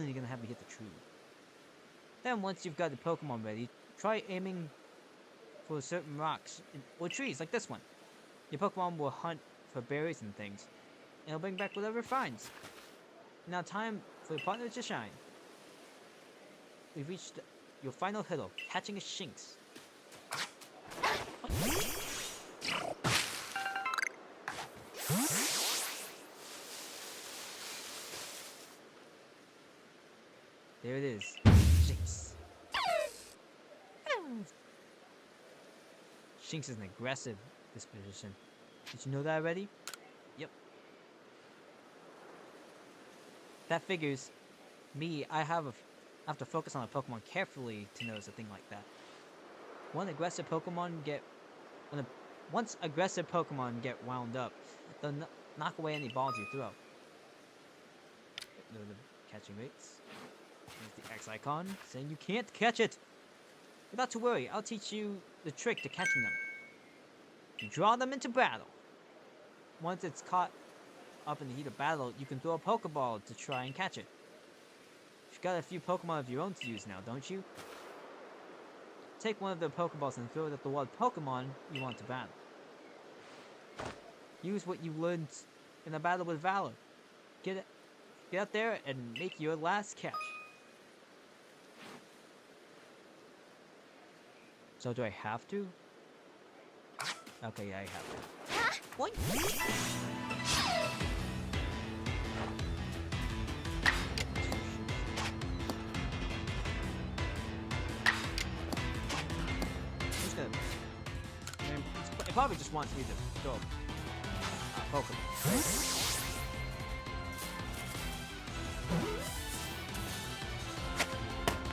You're gonna have me hit the tree. Then once you've got the Pokemon ready, try aiming for certain rocks or trees like this one. Your Pokemon will hunt for berries and things, and it'll bring back whatever it finds. Now time for your partner to shine. We've reached your final hurdle, catching a Shinx. There it is. Shinx. Shinx is an aggressive disposition. Did you know that already? Yep. That figures. Me, I have to focus on a Pokemon carefully to notice a thing like that. Once aggressive Pokemon get wound up, they'll knock away any balls you throw. Know the catching rates. There's the X icon saying you can't catch it. But not to worry, I'll teach you the trick to catching them. You draw them into battle. Once it's caught up in the heat of battle, you can throw a Pokeball to try and catch it. You've got a few Pokemon of your own to use now, don't you? Take one of the Pokeballs and throw it at the wild Pokemon you want to battle. Use what you learned in a battle with Valor. Get out there and make your last catch. So do I have to? Okay, yeah, I have to. What? It probably just wants me to throw a Pokemon.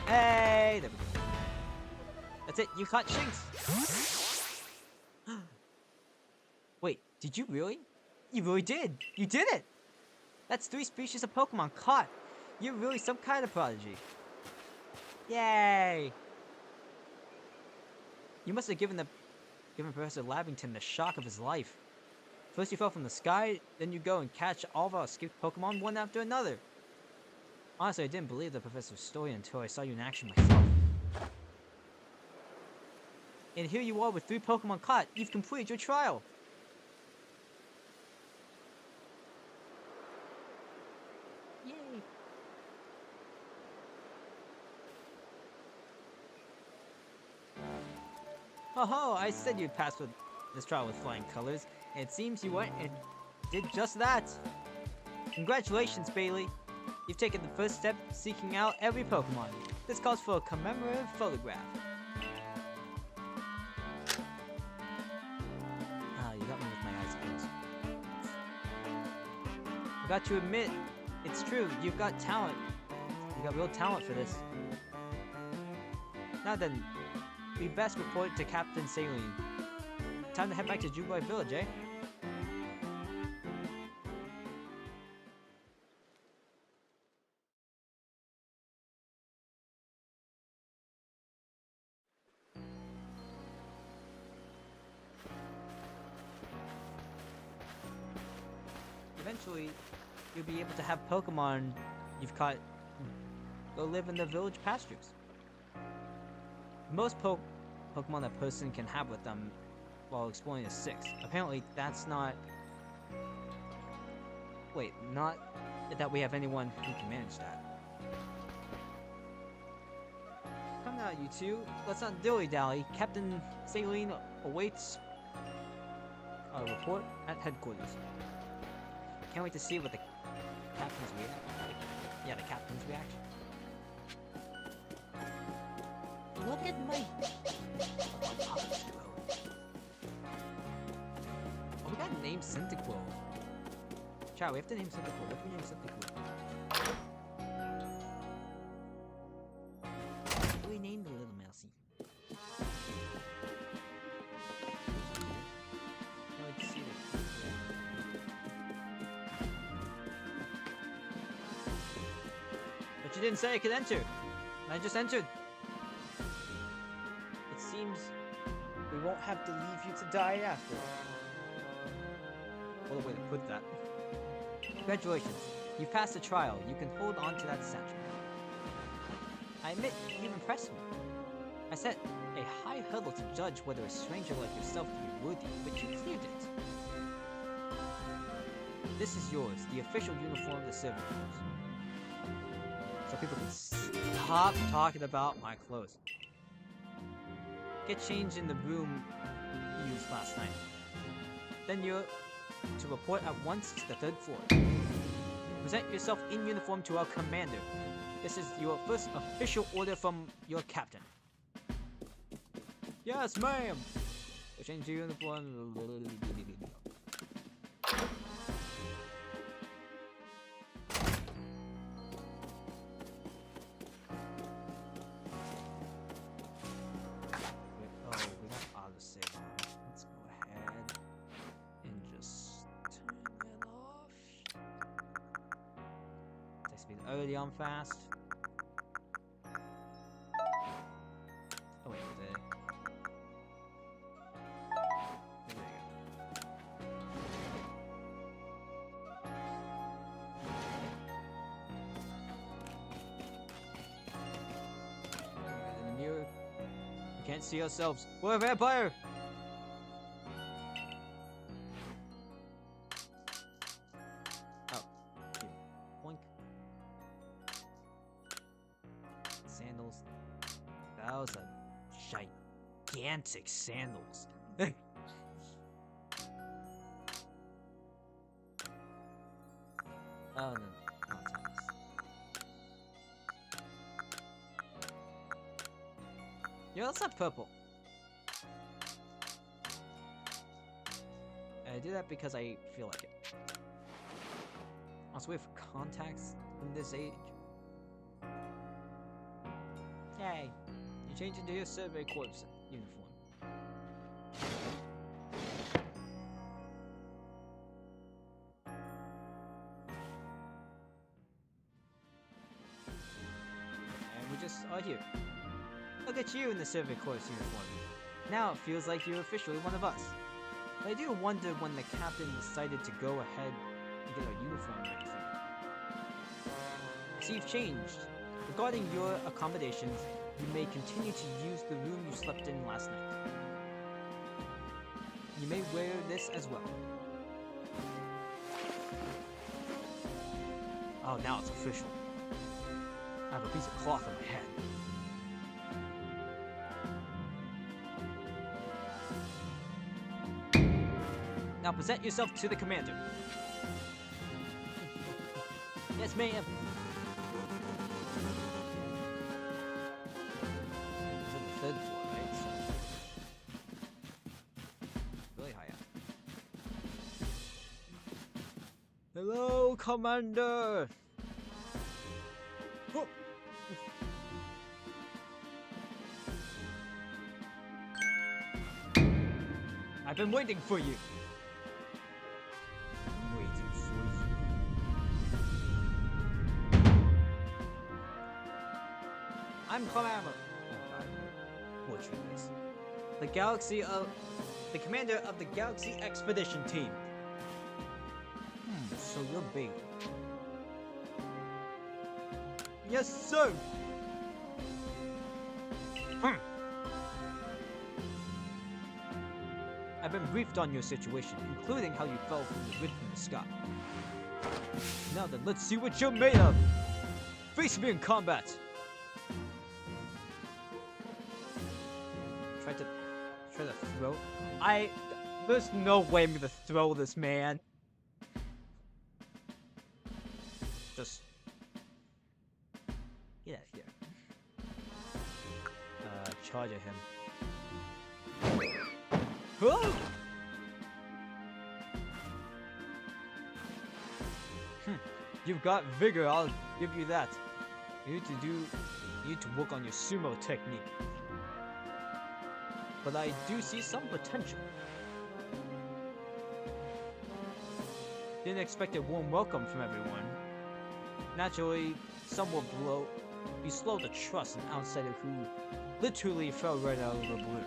Hey, there we go. That's it, you caught Shinx. Wait, did you really? You really did. You did it. That's 3 species of Pokemon caught. You're really some kind of prodigy. Yay. You must have given Professor Lavington the shock of his life. First you fell from the sky, then you go and catch all of our escaped Pokemon one after another. Honestly, I didn't believe the professor's story until I saw you in action myself. And here you are with 3 Pokemon caught. You've completed your trial. Yay. Oh, I said you'd pass with this trial with flying colors, and it seems you went and did just that. Congratulations, Bailey. You've taken the first step seeking out every Pokemon. This calls for a commemorative photograph. You got me with my eyes closed. I got to admit, it's true, you've got talent. You got real talent for this. Now then, we best report to Captain Saline. Time to head back to Jubilee Village, eh? Eventually, you'll be able to have Pokemon you've caught go live in the village pastures. most Pokemon a person can have with them while exploring is 6. Apparently, that's not. Wait, not that we have anyone who can manage that. Come now, you two. Let's not dilly-dally. Captain Saline awaits a report at headquarters. Can't wait to see what the captain's reaction. Yeah, the captain's reaction. Look at my. Oh, we got named Cyndaquil. Chad, we have to name Cyndaquil. What do we name Cyndaquil? What do we name the little mousey? Let's see. But you didn't say I could enter. I just entered. It seems we won't have to leave you to die after. What a way to put that. Congratulations. You've passed the trial. You can hold on to that satchel. I admit, you've impressed me. I set a high hurdle to judge whether a stranger like yourself would be worthy, but you cleared it. This is yours, the official uniform of the Silver Corps. So people can stop talking about my clothes. Get changed in the room you used last night. Then you're to report at once to the 3rd floor. Present yourself in uniform to our commander. This is your first official order from your captain. Yes, ma'am! Change to uniform. Early on fast. Oh wait, there we go. In the mirror, we can't see ourselves. We're a vampire. Those are gigantic sandals. Oh no, not tennis. Yeah, let's have purple. I do that because I feel like it. Also, we have contacts in this age. Yay! You change into your survey corps uniform. And we just are here. Look at you in the survey corps uniform. Now it feels like you're officially one of us. But I do wonder when the captain decided to go ahead and get our uniform ready for you. So you've changed. Regarding your accommodations, you may continue to use the room you slept in last night. You may wear this as well. Oh, now it's official. I have a piece of cloth on my head. Now present yourself to the commander. Yes, ma'am. It's on the 3rd floor, right? So really high up. Hello, Commander. Oh. I've been waiting for you. I'm Commander. Oh God. The commander of the Galaxy Expedition Team. So you're big. Yes, sir. I've been briefed on your situation, including how you fell from the rift in the sky. Now then, let's see what you're made of! Face me in combat! Try to throw. There's no way I'm gonna throw this, man. Just get out of here. Charge at him. Oh! You've got vigor, I'll give you that. You need to work on your sumo technique. But I do see some potential. Didn't expect a warm welcome from everyone. Naturally, some will be slow to trust an outsider who literally fell right out of the blue.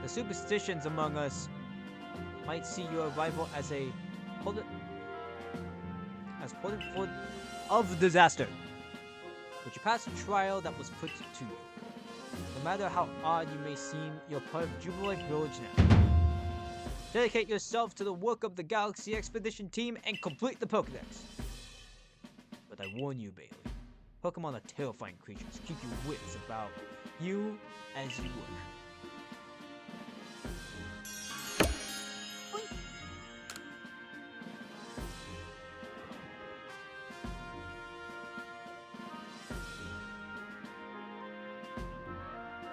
The superstitions among us might see your arrival as a potent foot of disaster. But you passed a trial that was put to you. No matter how odd you may seem, you're part of Jubilee Village now. Dedicate yourself to the work of the Galaxy Expedition team and complete the Pokédex. But I warn you, Bailey, Pokemon are terrifying creatures. Keep your wits about you as you work.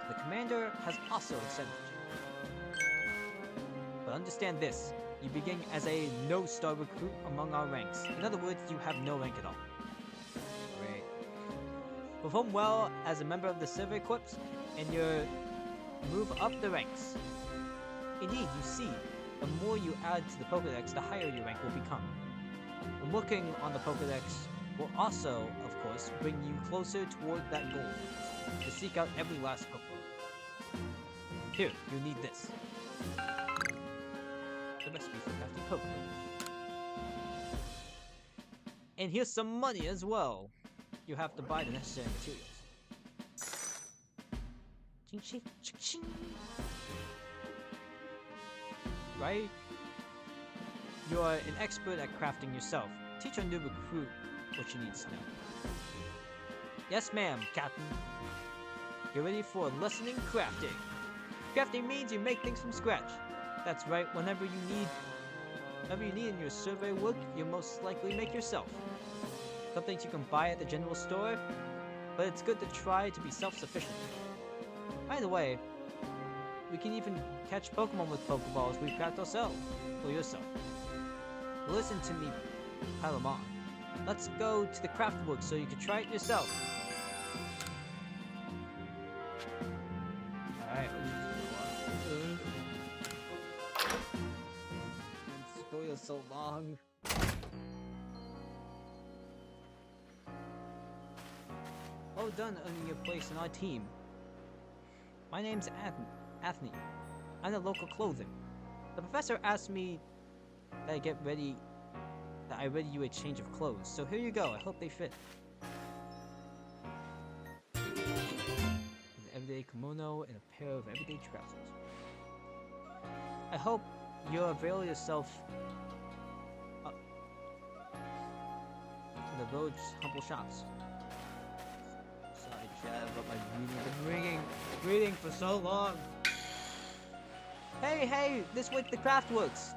The commander has also accepted you. But understand this, you begin as a no-star recruit among our ranks. In other words, you have no rank at all. Great. Perform well as a member of the Survey Corps, and you move up the ranks. Indeed, you see, the more you add to the Pokédex, the higher your rank will become. And working on the Pokédex will also, of course, bring you closer toward that goal, to seek out every last Pokemon. Here, you need this. The recipe for crafting Pokemon. And here's some money as well. You have to buy the necessary materials. Ching ching ching ching. Right? You are an expert at crafting yourself. Teach our new recruit what she needs to know. Yes, ma'am, Captain. You're ready for a lesson in crafting. Crafting means you make things from scratch. That's right, whatever you need in your survey work, you most likely make yourself. Some things you can buy at the general store, but it's good to try to be self-sufficient. By the way, we can even catch Pokemon with Pokeballs we craft ourselves, or yourself. Listen to me, Palamon. Let's go to the craft work so you can try it yourself. Alright, this story is so long. Well done earning your place in our team. My name's Athne. I'm the local clothing. The professor asked me that I ready you a change of clothes, so here you go. I hope they fit. An everyday kimono and a pair of everyday trousers. I hope you avail yourself in the village's humble shops. Sorry, Chad, but my reading for so long. Hey, this way the craft works.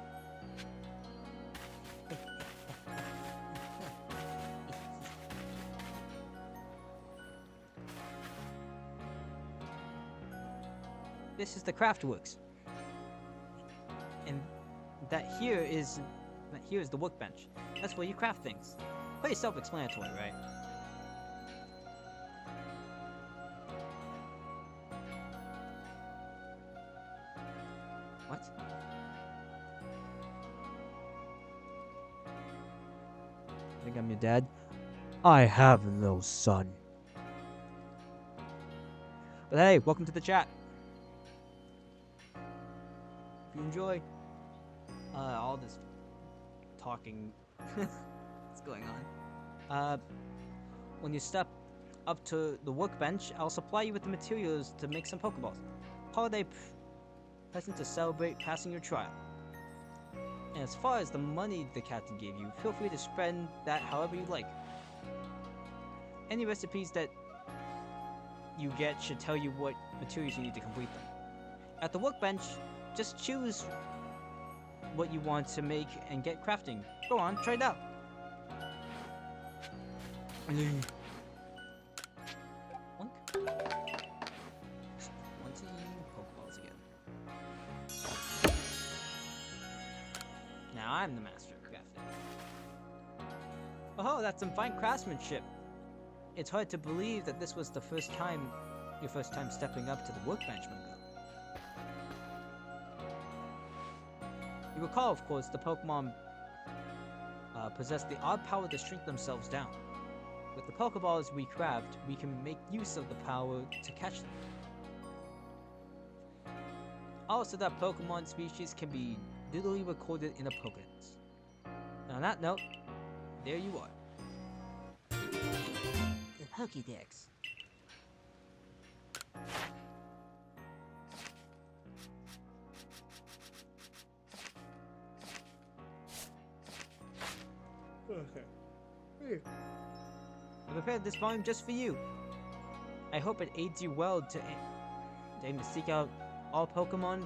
This is the Craftworks. And that here is the workbench. That's where you craft things. Pretty self-explanatory, right? What? Think I'm your dad? I have no son. But hey, welcome to the chat. If you enjoy all this talking that's going on, when you step up to the workbench, I'll supply you with the materials to make some Pokeballs. Holiday present to celebrate passing your trial. And as far as the money the captain gave you, feel free to spend that however you like. Any recipes that you get should tell you what materials you need to complete them. At the workbench, just choose what you want to make and get crafting. Go on, try it out. 20 Pokeballs again. Now I'm the master of crafting. Oh, that's some fine craftsmanship. It's hard to believe that this was the first time, your first time stepping up to the workbench, Mungo. You recall, of course, the Pokemon possess the odd power to shrink themselves down. With the Pokeballs we craft, we can make use of the power to catch them. Also, that Pokemon species can be literally recorded in a Pokédex. And on that note, there you are. The Pokédex. Okay. I prepared this volume just for you. I hope it aids you well to aim to seek out all Pokemon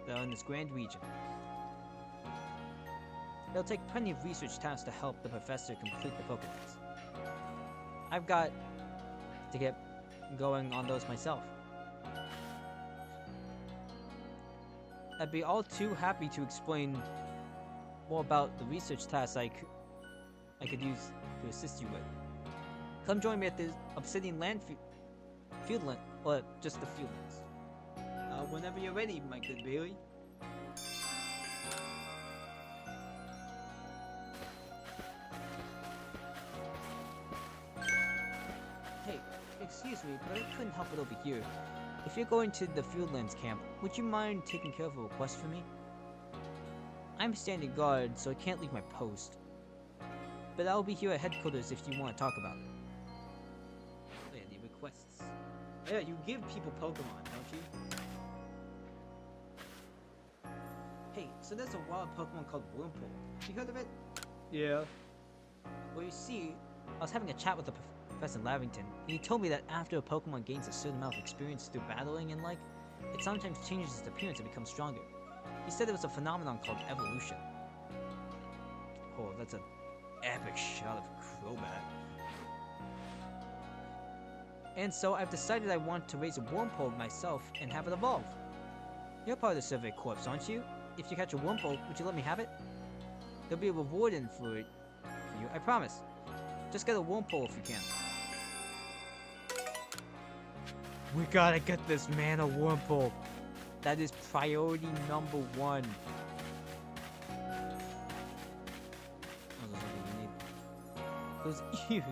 that are in this grand region. It'll take plenty of research tasks to help the professor complete the Pokédex. I've got to get going on those myself. I'd be all too happy to explain more about the research tasks I could use to assist you with. Come join me at the Obsidian Fieldland, or just the Fieldlands. Whenever you're ready, my good Bailey. Hey, excuse me, but I couldn't help it over here. If you're going to the Fieldlands camp, would you mind taking care of a request for me? I'm standing guard, so I can't leave my post. But I'll be here at headquarters if you want to talk about it. Oh yeah, the requests. Yeah, you give people Pokemon, don't you? Hey, so there's a wild Pokemon called Wurmple. Have you heard of it? Yeah. Well, you see, I was having a chat with the Professor Lavington, and he told me that after a Pokemon gains a certain amount of experience through battling and like, it sometimes changes its appearance and becomes stronger. He said it was a phenomenon called evolution. Oh, that's an epic shot of Crobat. And so I've decided I want to raise a Wurmple myself and have it evolve. You're part of the Survey Corps, aren't you? If you catch a Wurmple, would you let me have it? There'll be a reward in for it for you, I promise. Just get a Wurmple if you can. We gotta get this man a Wurmple. That is priority number 1. Those ears.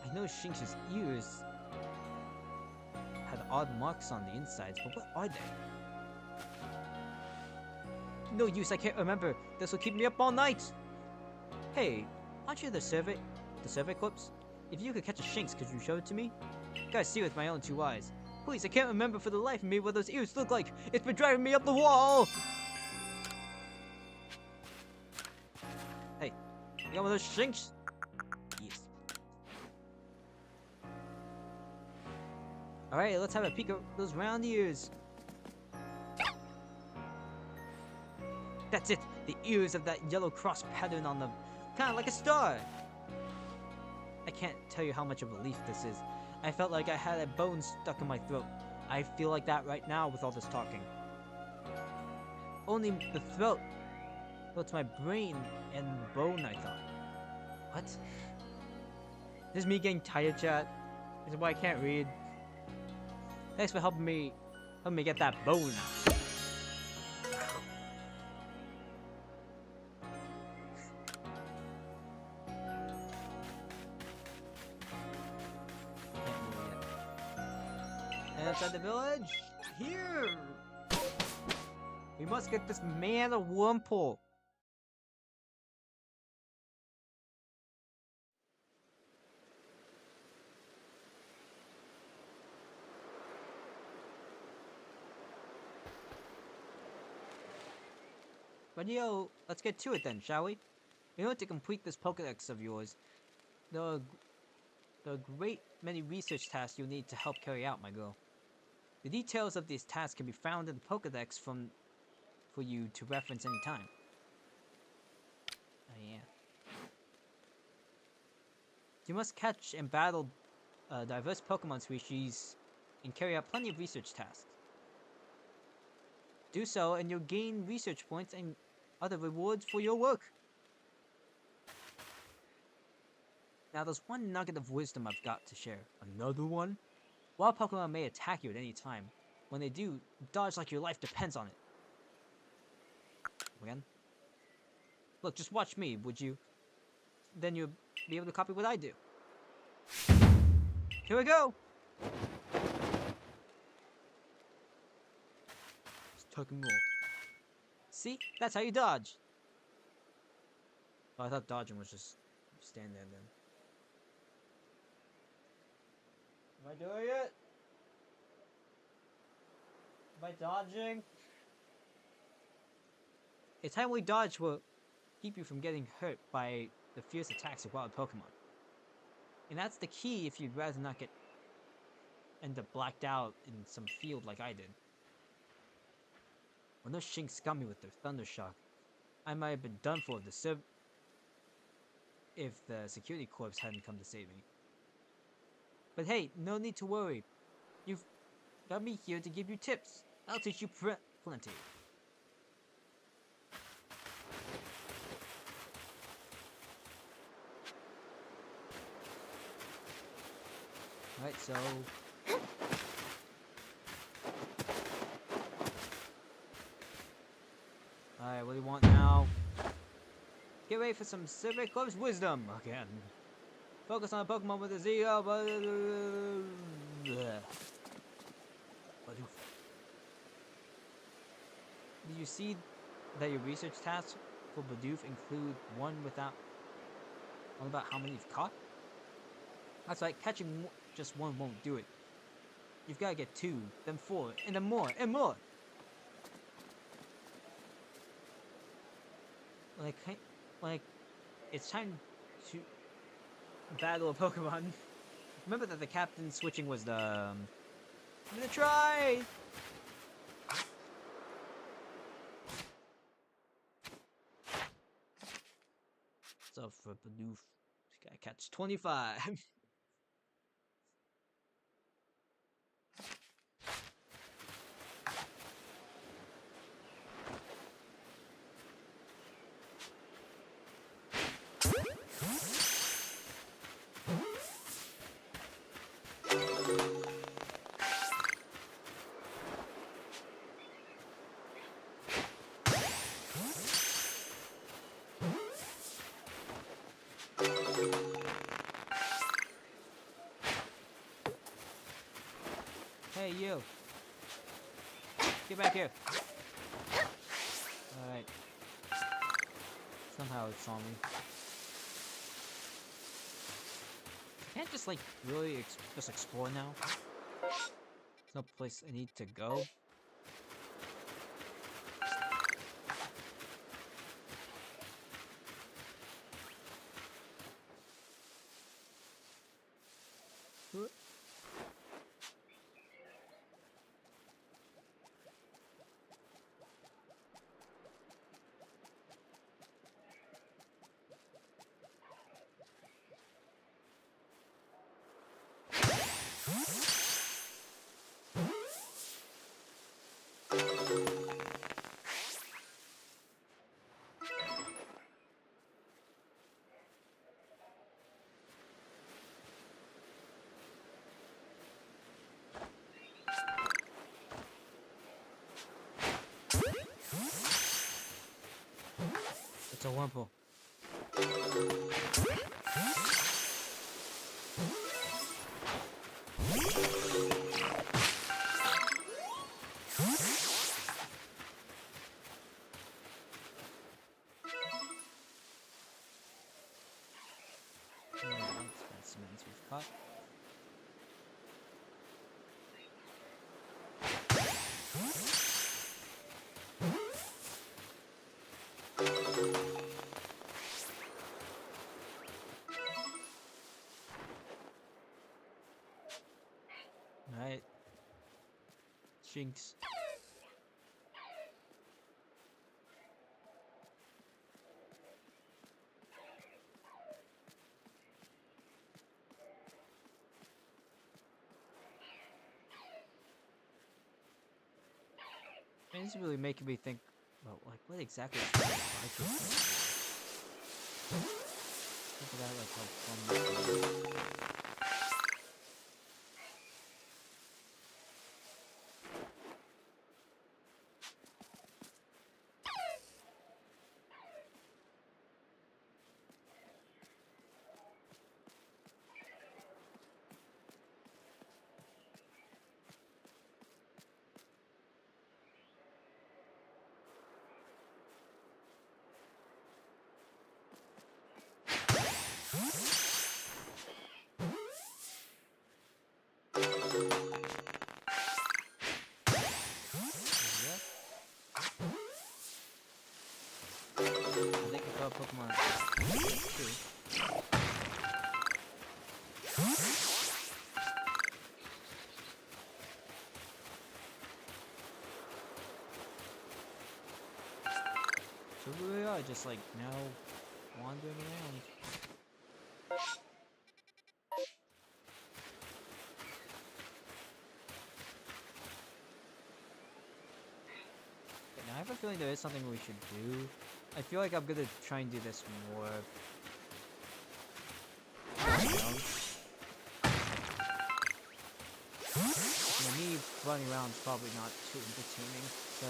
I know Shinx's ears had odd marks on the insides, but what are they? No use, I can't remember. This will keep me up all night. Hey, aren't you the Survey Corps? If you could catch a Shinx, could you show it to me? Gotta see with my own 2 eyes. Please, I can't remember for the life of me what those ears look like. It's been driving me up the wall. Hey, you got one of those Shinx? Yes. Alright, let's have a peek at those round ears. That's it! The ears of that yellow cross pattern on them. Kinda like a star! I can't tell you how much of a relief this is. I felt like I had a bone stuck in my throat. I feel like that right now with all this talking. Only the throat. Well, it's my brain and bone, I thought. What? This is me getting tired, chat. This is why I can't read. Thanks for helping me get that bone out. Outside the village? Here! We must get this man a Wurmple. But yo, let's get to it then, shall we? In order to complete this Pokedex of yours, there are great many research tasks you'll need to help carry out, my girl. The details of these tasks can be found in the Pokedex for you to reference anytime. Oh yeah. You must catch and battle diverse Pokemon species and carry out plenty of research tasks. Do so, and you'll gain research points and other rewards for your work. Now, there's one nugget of wisdom I've got to share. Another one? Wild Pokemon may attack you at any time. When they do, dodge like your life depends on it. Again? Look, just watch me, would you? Then you'll be able to copy what I do. Here we go! Just tuck and roll. See? That's how you dodge. Oh, I thought dodging was just stand there then. Am I doing it? Am I dodging? A timely dodge will keep you from getting hurt by the fierce attacks of wild Pokemon. And that's the key if you'd rather not end up blacked out in some field like I did. When those Shinx got me with their Thunder Shock, I might have been done for if the security corps hadn't come to save me. But hey, no need to worry. You've got me here to give you tips. I'll teach you plenty. Alright, so... Alright, what do you want now? Get ready for some Civic Club's wisdom again. Focus on a Pokemon with a zero, but... Did you see that your research tasks for Bidoof include one about how many you've caught? That's right, catching just one won't do it. You've got to get 2, then 4, and then more, and more! Like, it's time to battle a Pokemon. Remember that the captain switching was the... I'm gonna try! So for Bidoof, this guy catch 25. Hey, you. Get back here. Alright. Somehow it saw me. I can't just, like, really just explore now. There's no place I need to go. It's a Wurmple. Specimens we've caught. Alright. Shinx. Man, this is really making me think about like what exactly is Think about like how fun this is. Yep. I think I got Pokemon too. So here we are, just like now wandering around. Okay, now I have a feeling there is something we should do. I feel like I'm gonna try and do this more. Around. You know, me running around is probably not too entertaining, so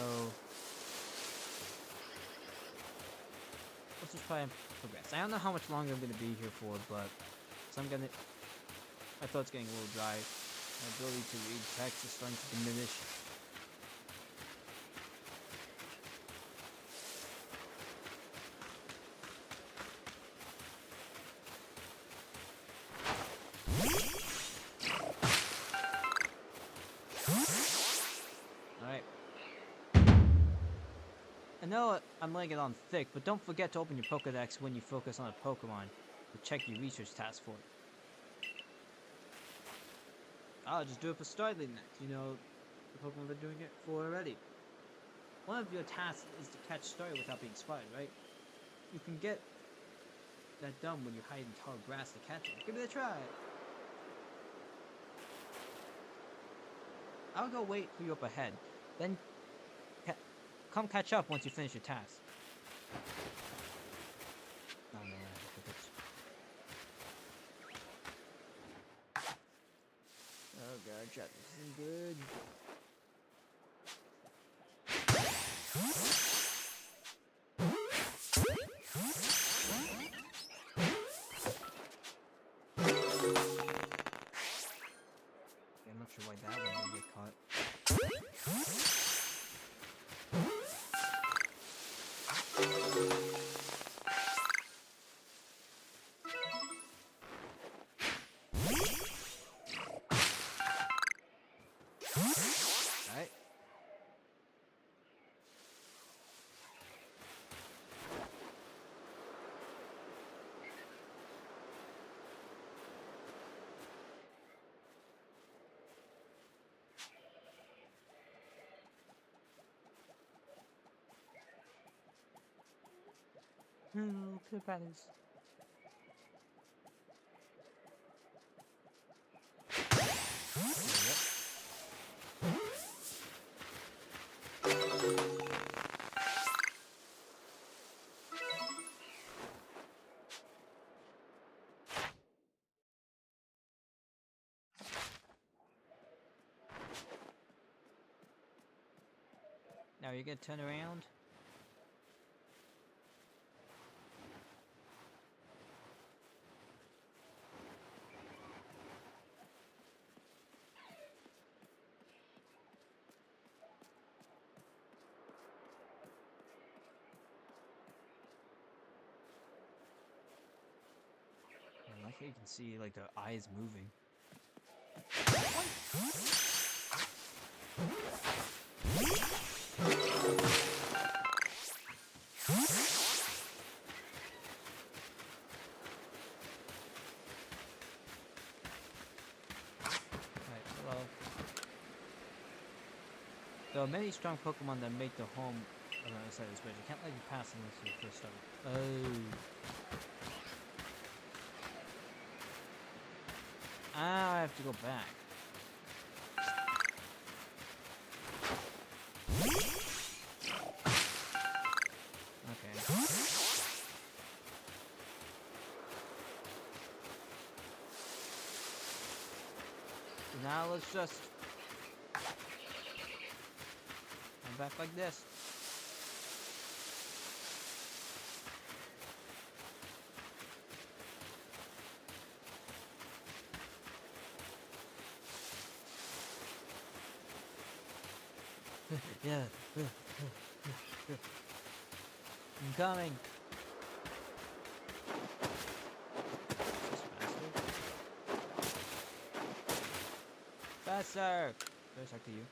let's just try and progress. I don't know how much longer I'm gonna be here for, but so I'm gonna. My throat's getting a little dry. My ability to read text is starting to diminish. Alright. I know I'm laying it on thick, but don't forget to open your Pokedex when you focus on a Pokemon to check your research task for it. I'll just do it for startling next. You know, the Pokemon have been doing it for already. One of your tasks is to catch Starry without being spotted, right? You can get that done when you hide in tall grass to catch it. Give it a try. I'll go wait for you up ahead. Then come catch up once you finish your task. Oh no, oh god, chat, this isn't good. Okay, I'm not sure why that one didn't get caught. Alright. Clear patterns. Now you're gonna turn around. I like how you can see like their eyes moving. Alright, hello. There are many strong Pokemon that make their home on the other side of this bridge. I can't let you pass unless you first start. Oh. Ah, I have to go back. Okay. So now let's just come back like this. Yeah. I'm coming. Faster! There's talk to you.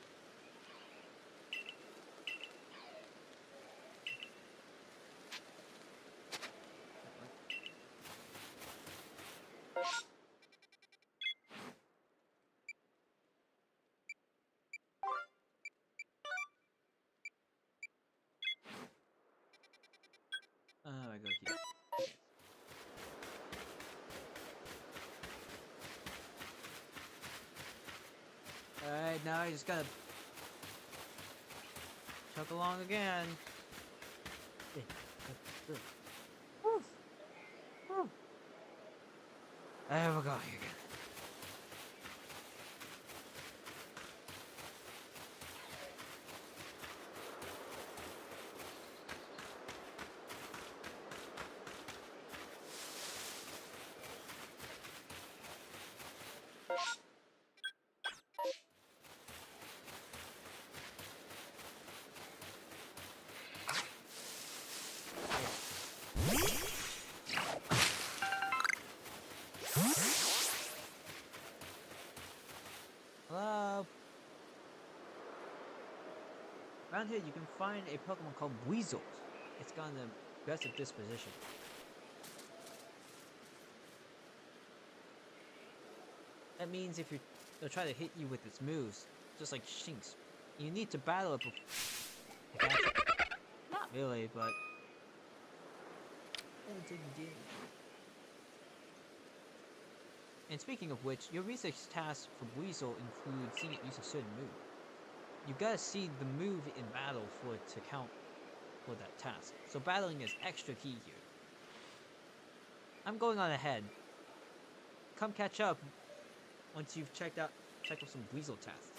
I go here. Alright, now I just gotta chug along again. There we go again. Hello? Around here you can find a Pokemon called Weasel. It's got an aggressive disposition. That means if they'll try to hit you with its moves, just like Shinx. You need to battle it before. Not really, but and speaking of which, your research tasks for Weasel include seeing it use a certain move. You gotta see the move in battle for it to count for that task. So battling is extra key here. I'm going on ahead. Come catch up once you've checked out some Weasel tasks.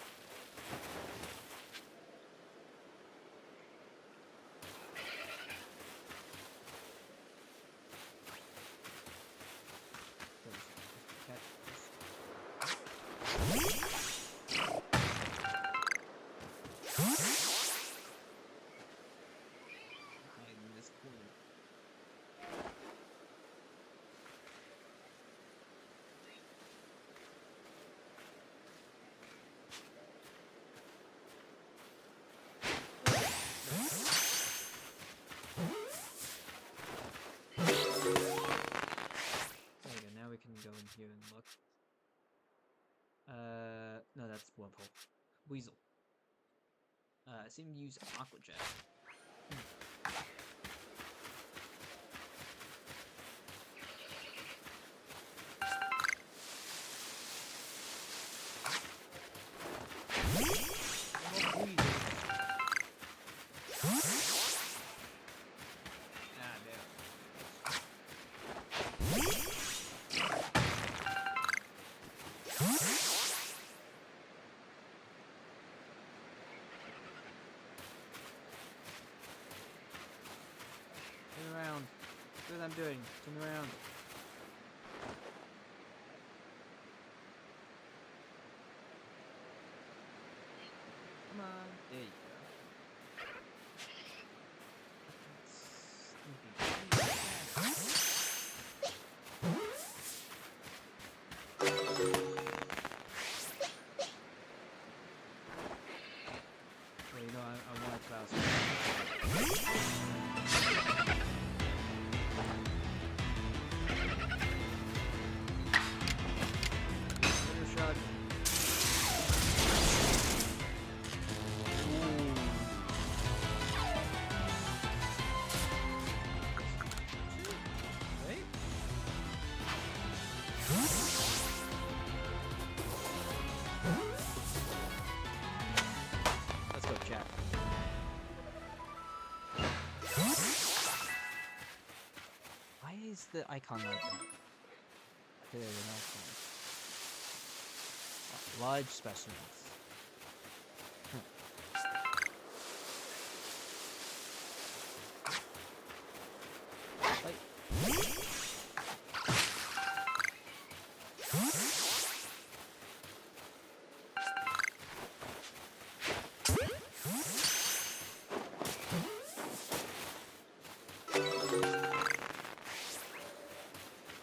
Go in here and look. No, that's Wurmple. Weasel. Seem to use Aqua Jet. Around. See what I'm doing. Turn around. Come on. There you go. Well, you know, I want to faster. the icon like that. Clear an icon. Large specimens. Like.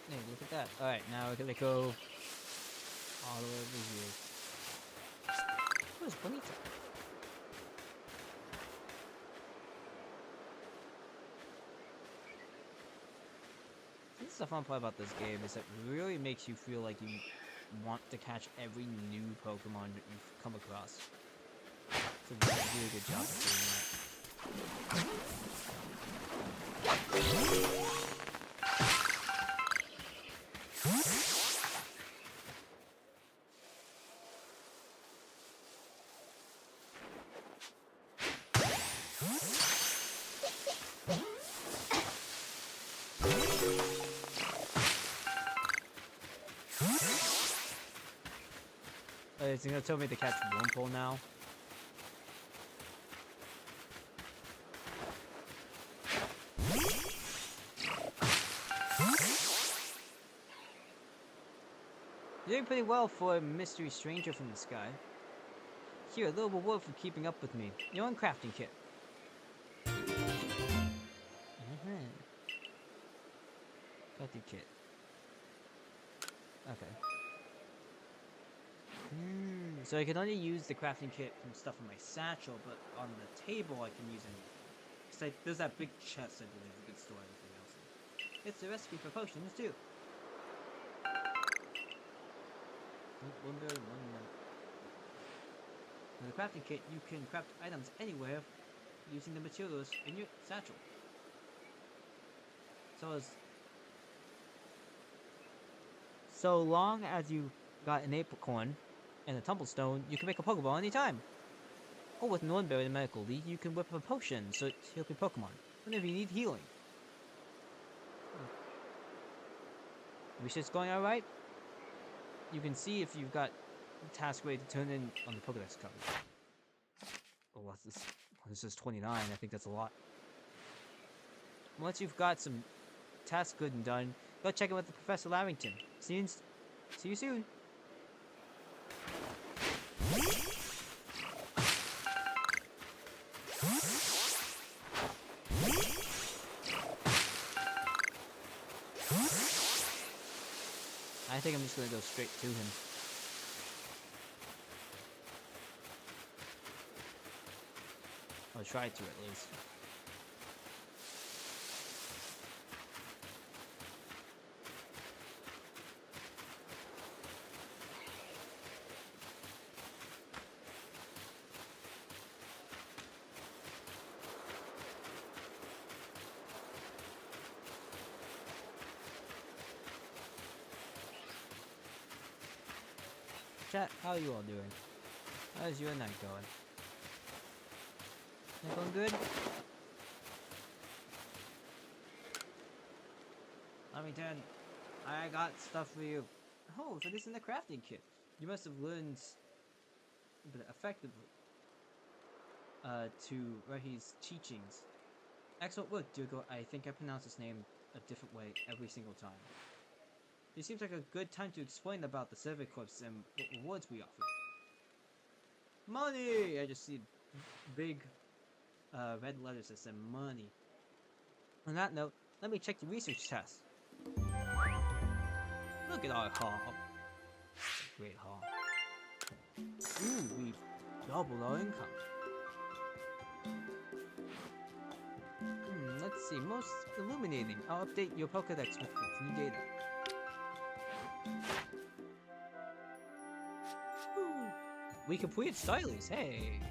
Hey, look at that. Alright, now we're gonna go all the way over here. Where's Bonita? This is the fun part about this game, is that it really makes you feel like you want to catch every new Pokemon that you've come across. It's a really good job of doing that. It's gonna tell me to catch Wurmple now. You're doing pretty well for a mystery stranger from the sky. Here, a little reward for keeping up with me. Your own crafting kit. Crafting kit. Okay. So I can only use the crafting kit from stuff in my satchel, but on the table I can use any. Cause there's that big chest I believe you could store everything else in. It's a recipe for potions too. One berry, one nut. In the crafting kit, you can craft items anywhere using the materials in your satchel. So long as you got an apricorn and a tumblestone, you can make a Pokeball anytime. Or with an Nornberry and a Medical Leaf, you can whip up a potion so it heals your Pokemon whenever you need healing. Research going alright? You can see if you've got task ready to turn in on the Pokedex cover. Oh, what's this? This is 29. I think that's a lot. Once you've got some tasks good and done, go check in with Professor Larrington. See you soon. I think I'm just gonna go straight to him. I'll try to at least. Chat, how are you all doing? How's your night going? Night going good? Lamington, I got stuff for you. Oh, so this is in the crafting kit. You must have learned effectively to Rehi's teachings. Excellent work, Dougal. I think I pronounce his name a different way every single time. It seems like a good time to explain about the Survey Corps and what rewards we offer. Money! I just see big red letters that say money. On that note, let me check the research test. Look at our haul. That's a great haul. Ooh, we've doubled our income. Let's see. Most illuminating. I'll update your Pokedex with new data. Ooh. We completed Stylies. Hey.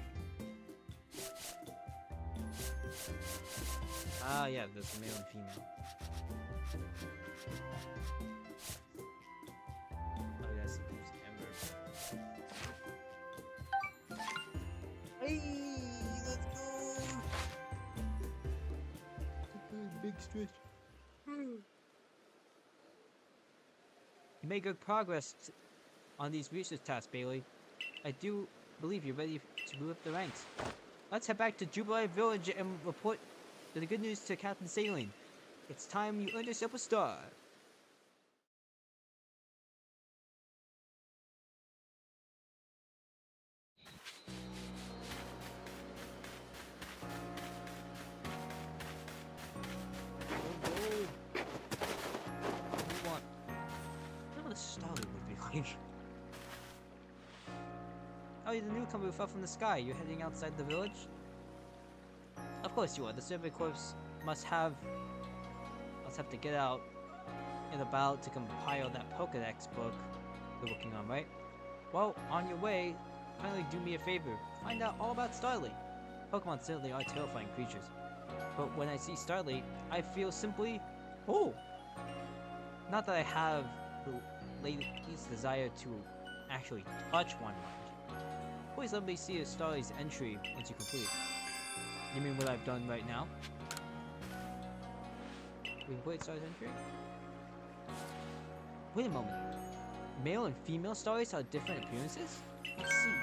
Ah, yeah. There's a male and female. Oh, yes. There's Ember. Hey, let's go. Big stretch. You made good progress on these research tasks, Bailey. I do believe you're ready to move up the ranks. Let's head back to Jubilee Village and report the good news to Captain Saline. It's time you earned yourself a star. What a star would be like. Oh, you're the newcomer who fell from the sky. You're heading outside the village? Of course you are. The Survey Corps must have to get out and about to compile that Pokedex book we're working on, right? Well, on your way, kindly do me a favor. Find out all about Starly. Pokemon certainly are terrifying creatures. But when I see Starly, I feel simply, oh! Not that I have the latest desire to actually touch one mind. Please let me see a Starly's entry once you complete it. You mean what I've done right now? We complete Starly's entry? Wait a moment. Male and female Starlies have different appearances? Let's see.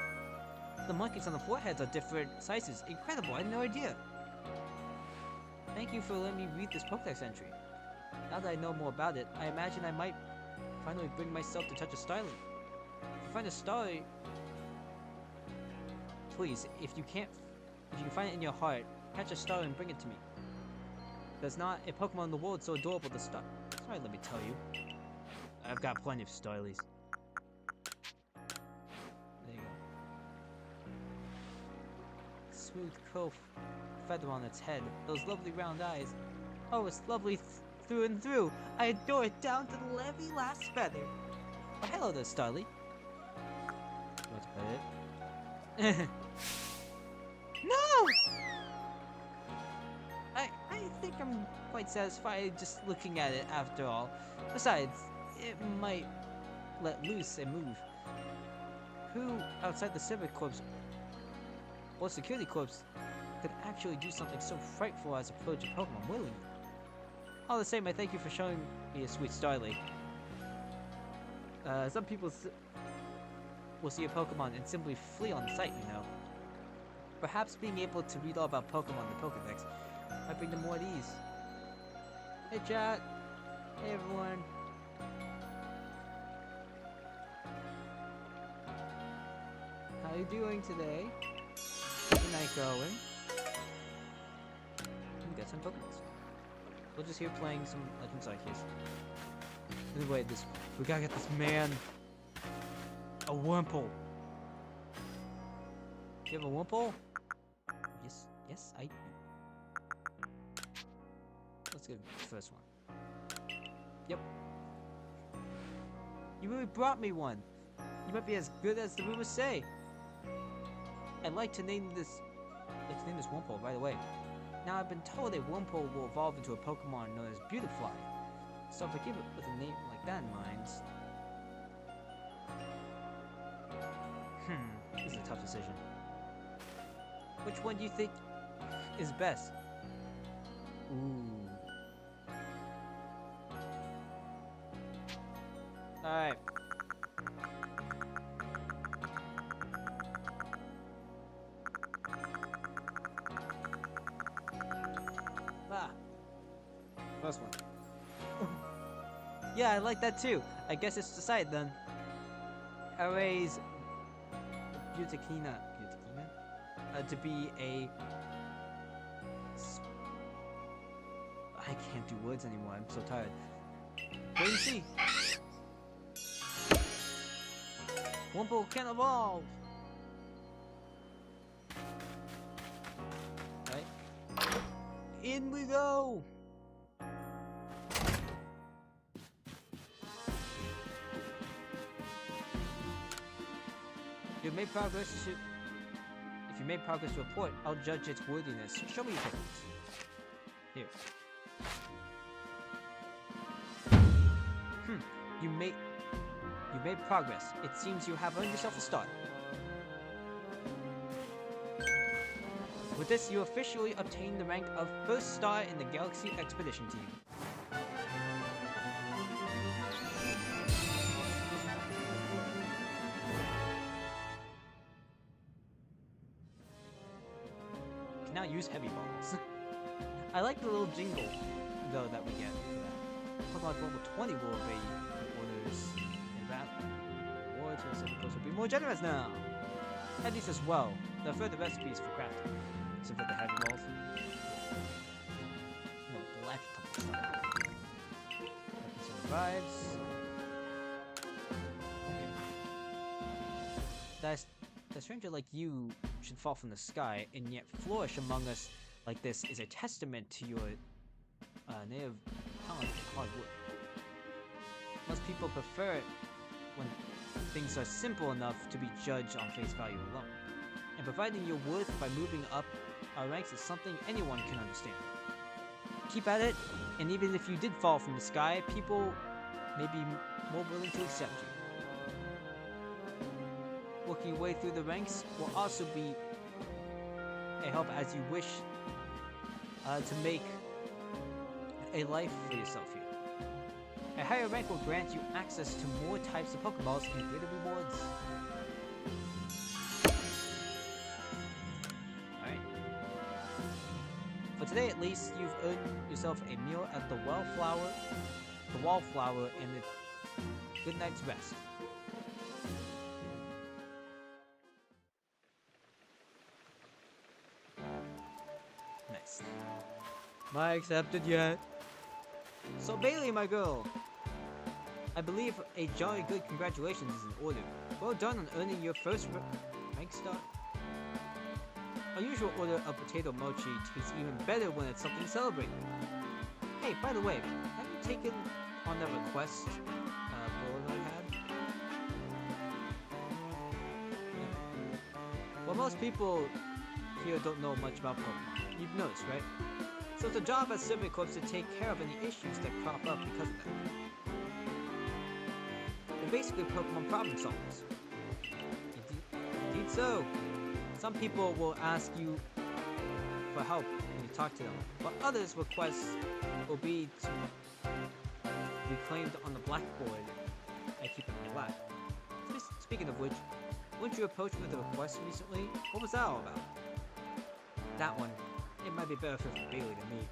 The monkeys on the foreheads are different sizes. Incredible, I had no idea. Thank you for letting me read this Pokedex entry. Now that I know more about it, I imagine I might finally bring myself to touch a Starly. If you find a Starly, please, if you can find it in your heart, catch a Starly and bring it to me. There's not a Pokemon in the world so adorable to Star. Sorry, let me tell you. I've got plenty of Starlies. There you go. Smooth curl feather on its head. Those lovely round eyes. Oh, it's lovely through and through. I adore it down to the very last feather. Oh, hello there, Starly. You want to pet it? No! I think I'm quite satisfied just looking at it after all. Besides, it might let loose and move. Who outside the Civic Corps or Security Corps could actually do something so frightful as approach a Pokemon willingly? All the same, I thank you for showing me a sweet Starly. Some people will see a Pokemon and simply flee on sight, you know. Perhaps being able to read all about Pokemon in the Pokedex might bring them more at ease. Hey chat! Hey everyone! How you doing today? How's the night going? We got some Pokemon. We're just here playing some Legends Arceus. Anyway, we gotta get this man a Wurmple. Do you have a Wurmple? Yes, I do. Let's get the first one. Yep. You really brought me one. You might be as good as the rumors say. I'd like to name this Wurmple right away. Now I've been told a Wurmple will evolve into a Pokemon known as Beautifly. So if I give it with a name like that in mind... this is a tough decision. Which one do you think is best? Ooh. Alright. First one. Yeah, I like that too. I guess it's decided then. Arrays Butikina to be a... I can't do words anymore, I'm so tired. Wait and see. Wurmple can evolve! Right? In we go! If you made progress to report, I'll judge its worthiness. Show me your techniques. Here. You made progress. It seems you have earned yourself a star. With this, you officially obtain the rank of first star in the Galaxy Expedition Team. now use heavy balls. I like the little jingle, though, that we get for that. Pokemon level 20 will obey orders in battle. Rewards for the will be more generous now. At least as well. There are further recipes for crafting. So for the heavy balls. No, black tumble stuff. Survives. Okay. That stranger like you should fall from the sky, and yet flourish among us like this is a testament to your native talent of hard work. Most people prefer it when things are simple enough to be judged on face value alone. And providing your worth by moving up our ranks is something anyone can understand. Keep at it, and even if you did fall from the sky, people may be more willing to accept you. Working your way through the ranks will also be a help as you wish to make a life for yourself here. A higher rank will grant you access to more types of Pokeballs and greater rewards. Alright. For today at least, you've earned yourself a meal at the Wallflower, and a good night's rest. Nice. Am I accepted yet? So Bailey, my girl, I believe a jolly good congratulations is in order. Well done on earning your first rank star. Our usual order of potato mochi tastes even better when it's something celebrated. Hey, by the way, have you taken on the request Bullet had? Well, most people here don't know much about Pokemon. You've noticed, right? So it's a job as Survey Corps to take care of any issues that crop up because of that. We're basically Pokemon problem solvers. Indeed so. Some people will ask you for help when you talk to them, but others' requests will be to be claimed on the blackboard I keep in my lap. Speaking of which, weren't you approached with a request recently? What was that all about? That one. It might be better for Bailey than me.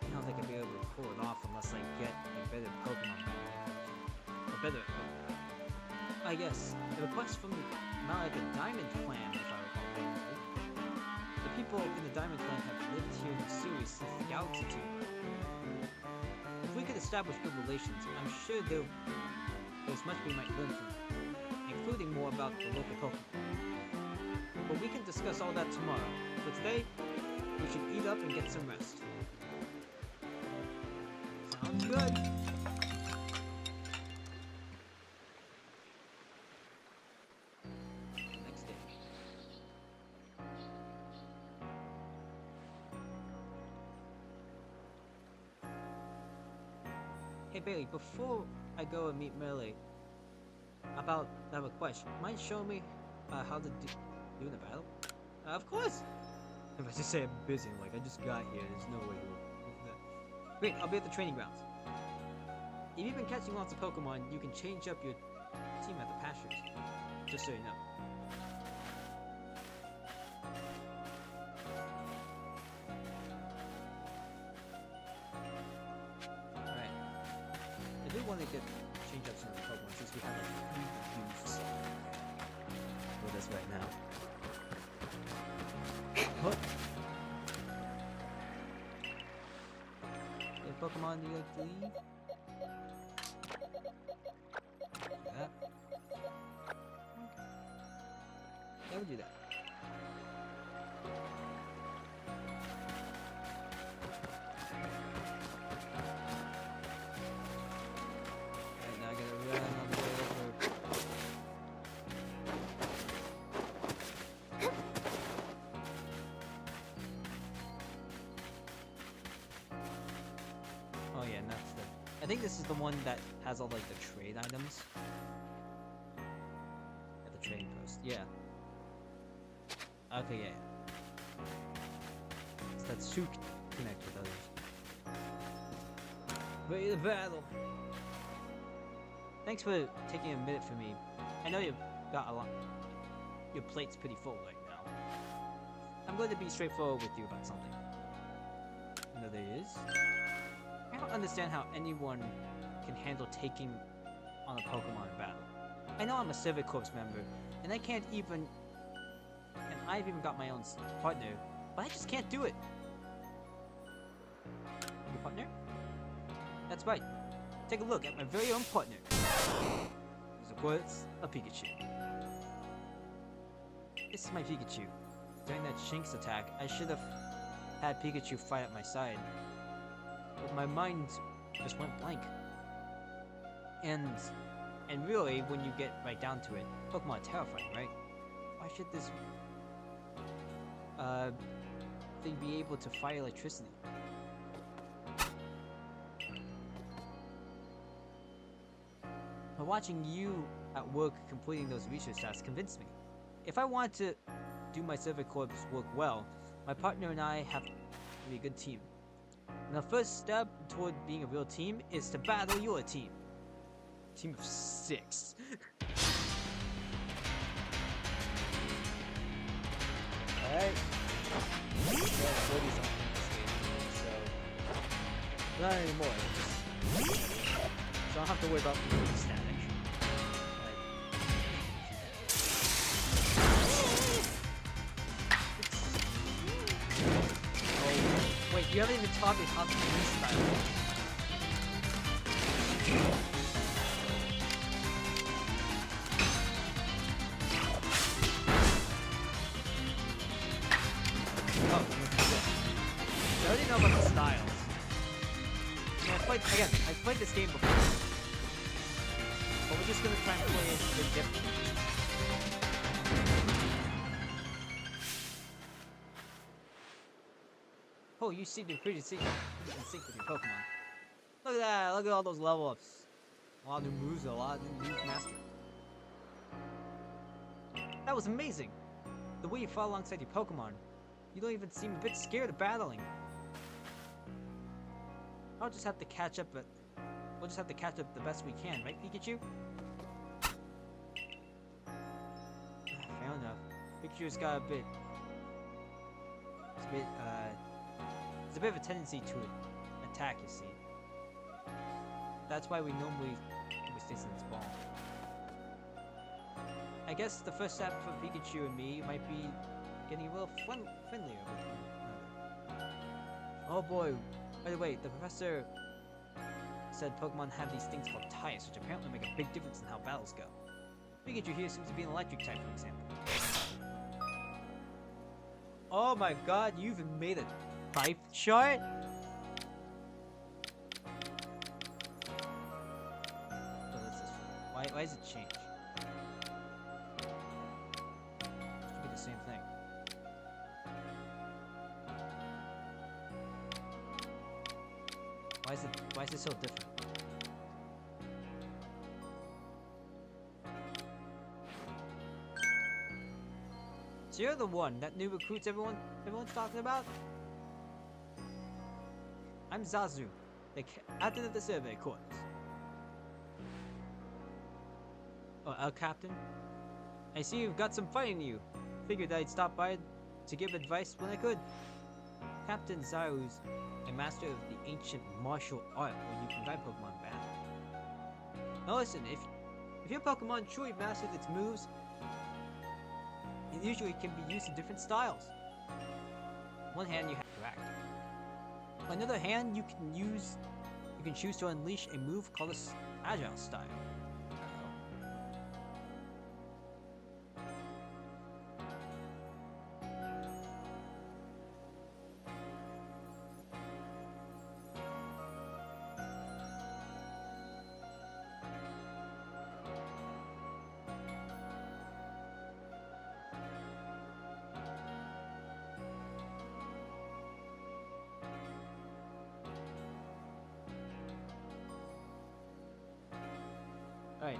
I don't think I'd be able to pull it off unless I get a better Pokemon back. I guess, a request from the Diamond Clan, if I recall correctly. The people in the Diamond Clan have lived here in Suri since the Galaxy Team. If we could establish good relations, I'm sure there's much we might learn from them, including more about the local Pokemon. But we can discuss all that tomorrow. For today, we should eat up and get some rest. Sounds good. Next day. Hey Bailey, before I go and meet Melee about that request, mind showing me how to do in the battle? Of course! If I just say I'm busy, like I just got here, there's no way to do that. Great, I'll be at the training grounds. If you've been catching lots of Pokemon, you can change up your team at the pastures. Just so you know. Alright. I do want to change up some of the Pokemon since we have like 3 youths with us right now. What? Any Pokemon you like to leave? Yeah. Yeah, we'll do that. Alright, now I gotta run all the way over. Oh yeah, and that's the... I think this is the one that has all like the trade items. At the trading post, yeah. Okay, yeah. So that's to connect with others. Ready to battle! Thanks for taking a minute for me. I know you've got a lot... Your plate's pretty full right now. I'm going to be straightforward with you about something. You know, there is. I don't understand how anyone can handle taking on a Pokemon in battle. I know I'm a Civic Corps member, and I can't even. And I've even got my own partner, but I just can't do it. Your partner? That's right. Take a look at my very own partner. He's, of course, a Pikachu. This is my Pikachu. During that Shinx attack, I should have had Pikachu fight at my side. But my mind just went blank. And really, when you get right down to it, Pokemon are terrifying, right? Why should this thing be able to fire electricity? But watching you at work completing those research tasks convinced me. If I want to do my Civic Corps work well, my partner and I have to be a good team. And the first step toward being a real team is to battle your team. Team of 6. Alright. Yeah, 40 something this game, so not anymore. So I don't have to worry about being static. Oh, wait, you haven't even taught me how to freestyle. Oh, I already know about the styles. I've played this game before. But we're just gonna try and play it a bit different. Oh, you seem to be pretty in sync with your Pokemon. Look at that, look at all those level ups. A lot of new moves, a lot of new moves mastered. That was amazing! The way you fought alongside your Pokemon. You don't even seem a bit scared of battling. I'll just have to catch up, but we'll just have to catch up the best we can, right, Pikachu? Fair enough. Pikachu's got a bit. There's a bit of a tendency to attack, you see. That's why we normally stay in this ball. I guess the first step for Pikachu and me might be getting a little friendlier with one another. Oh boy, by the way, the professor said Pokemon have these things called types, which apparently make a big difference in how battles go. Pikachu here seems to be an electric type, for example. Oh my god, you even made a type chart? So what's this for? Why does it change? It should be the same thing. Why is it so different? So you're the one that new recruits everyone's talking about? I'm Zazu, the captain of the survey corps. Oh, Captain? I see you've got some fight in you. Figured I'd stop by to give advice when I could. Captain Zaru's a master of the ancient martial art where you can guide Pokemon in battle. Now listen, if your Pokemon truly mastered its moves, it usually can be used in different styles. On one hand, you have to act. On the other hand, you can choose to unleash a move called a Agile style. Alright,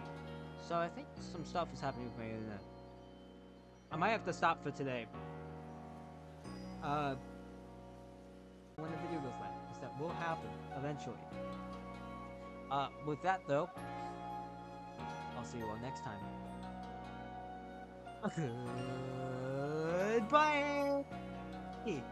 so I think some stuff is happening with my internet. I might have to stop for today. When the video goes live, because that will happen eventually. With that though, I'll see you all next time. Goodbye! Hey,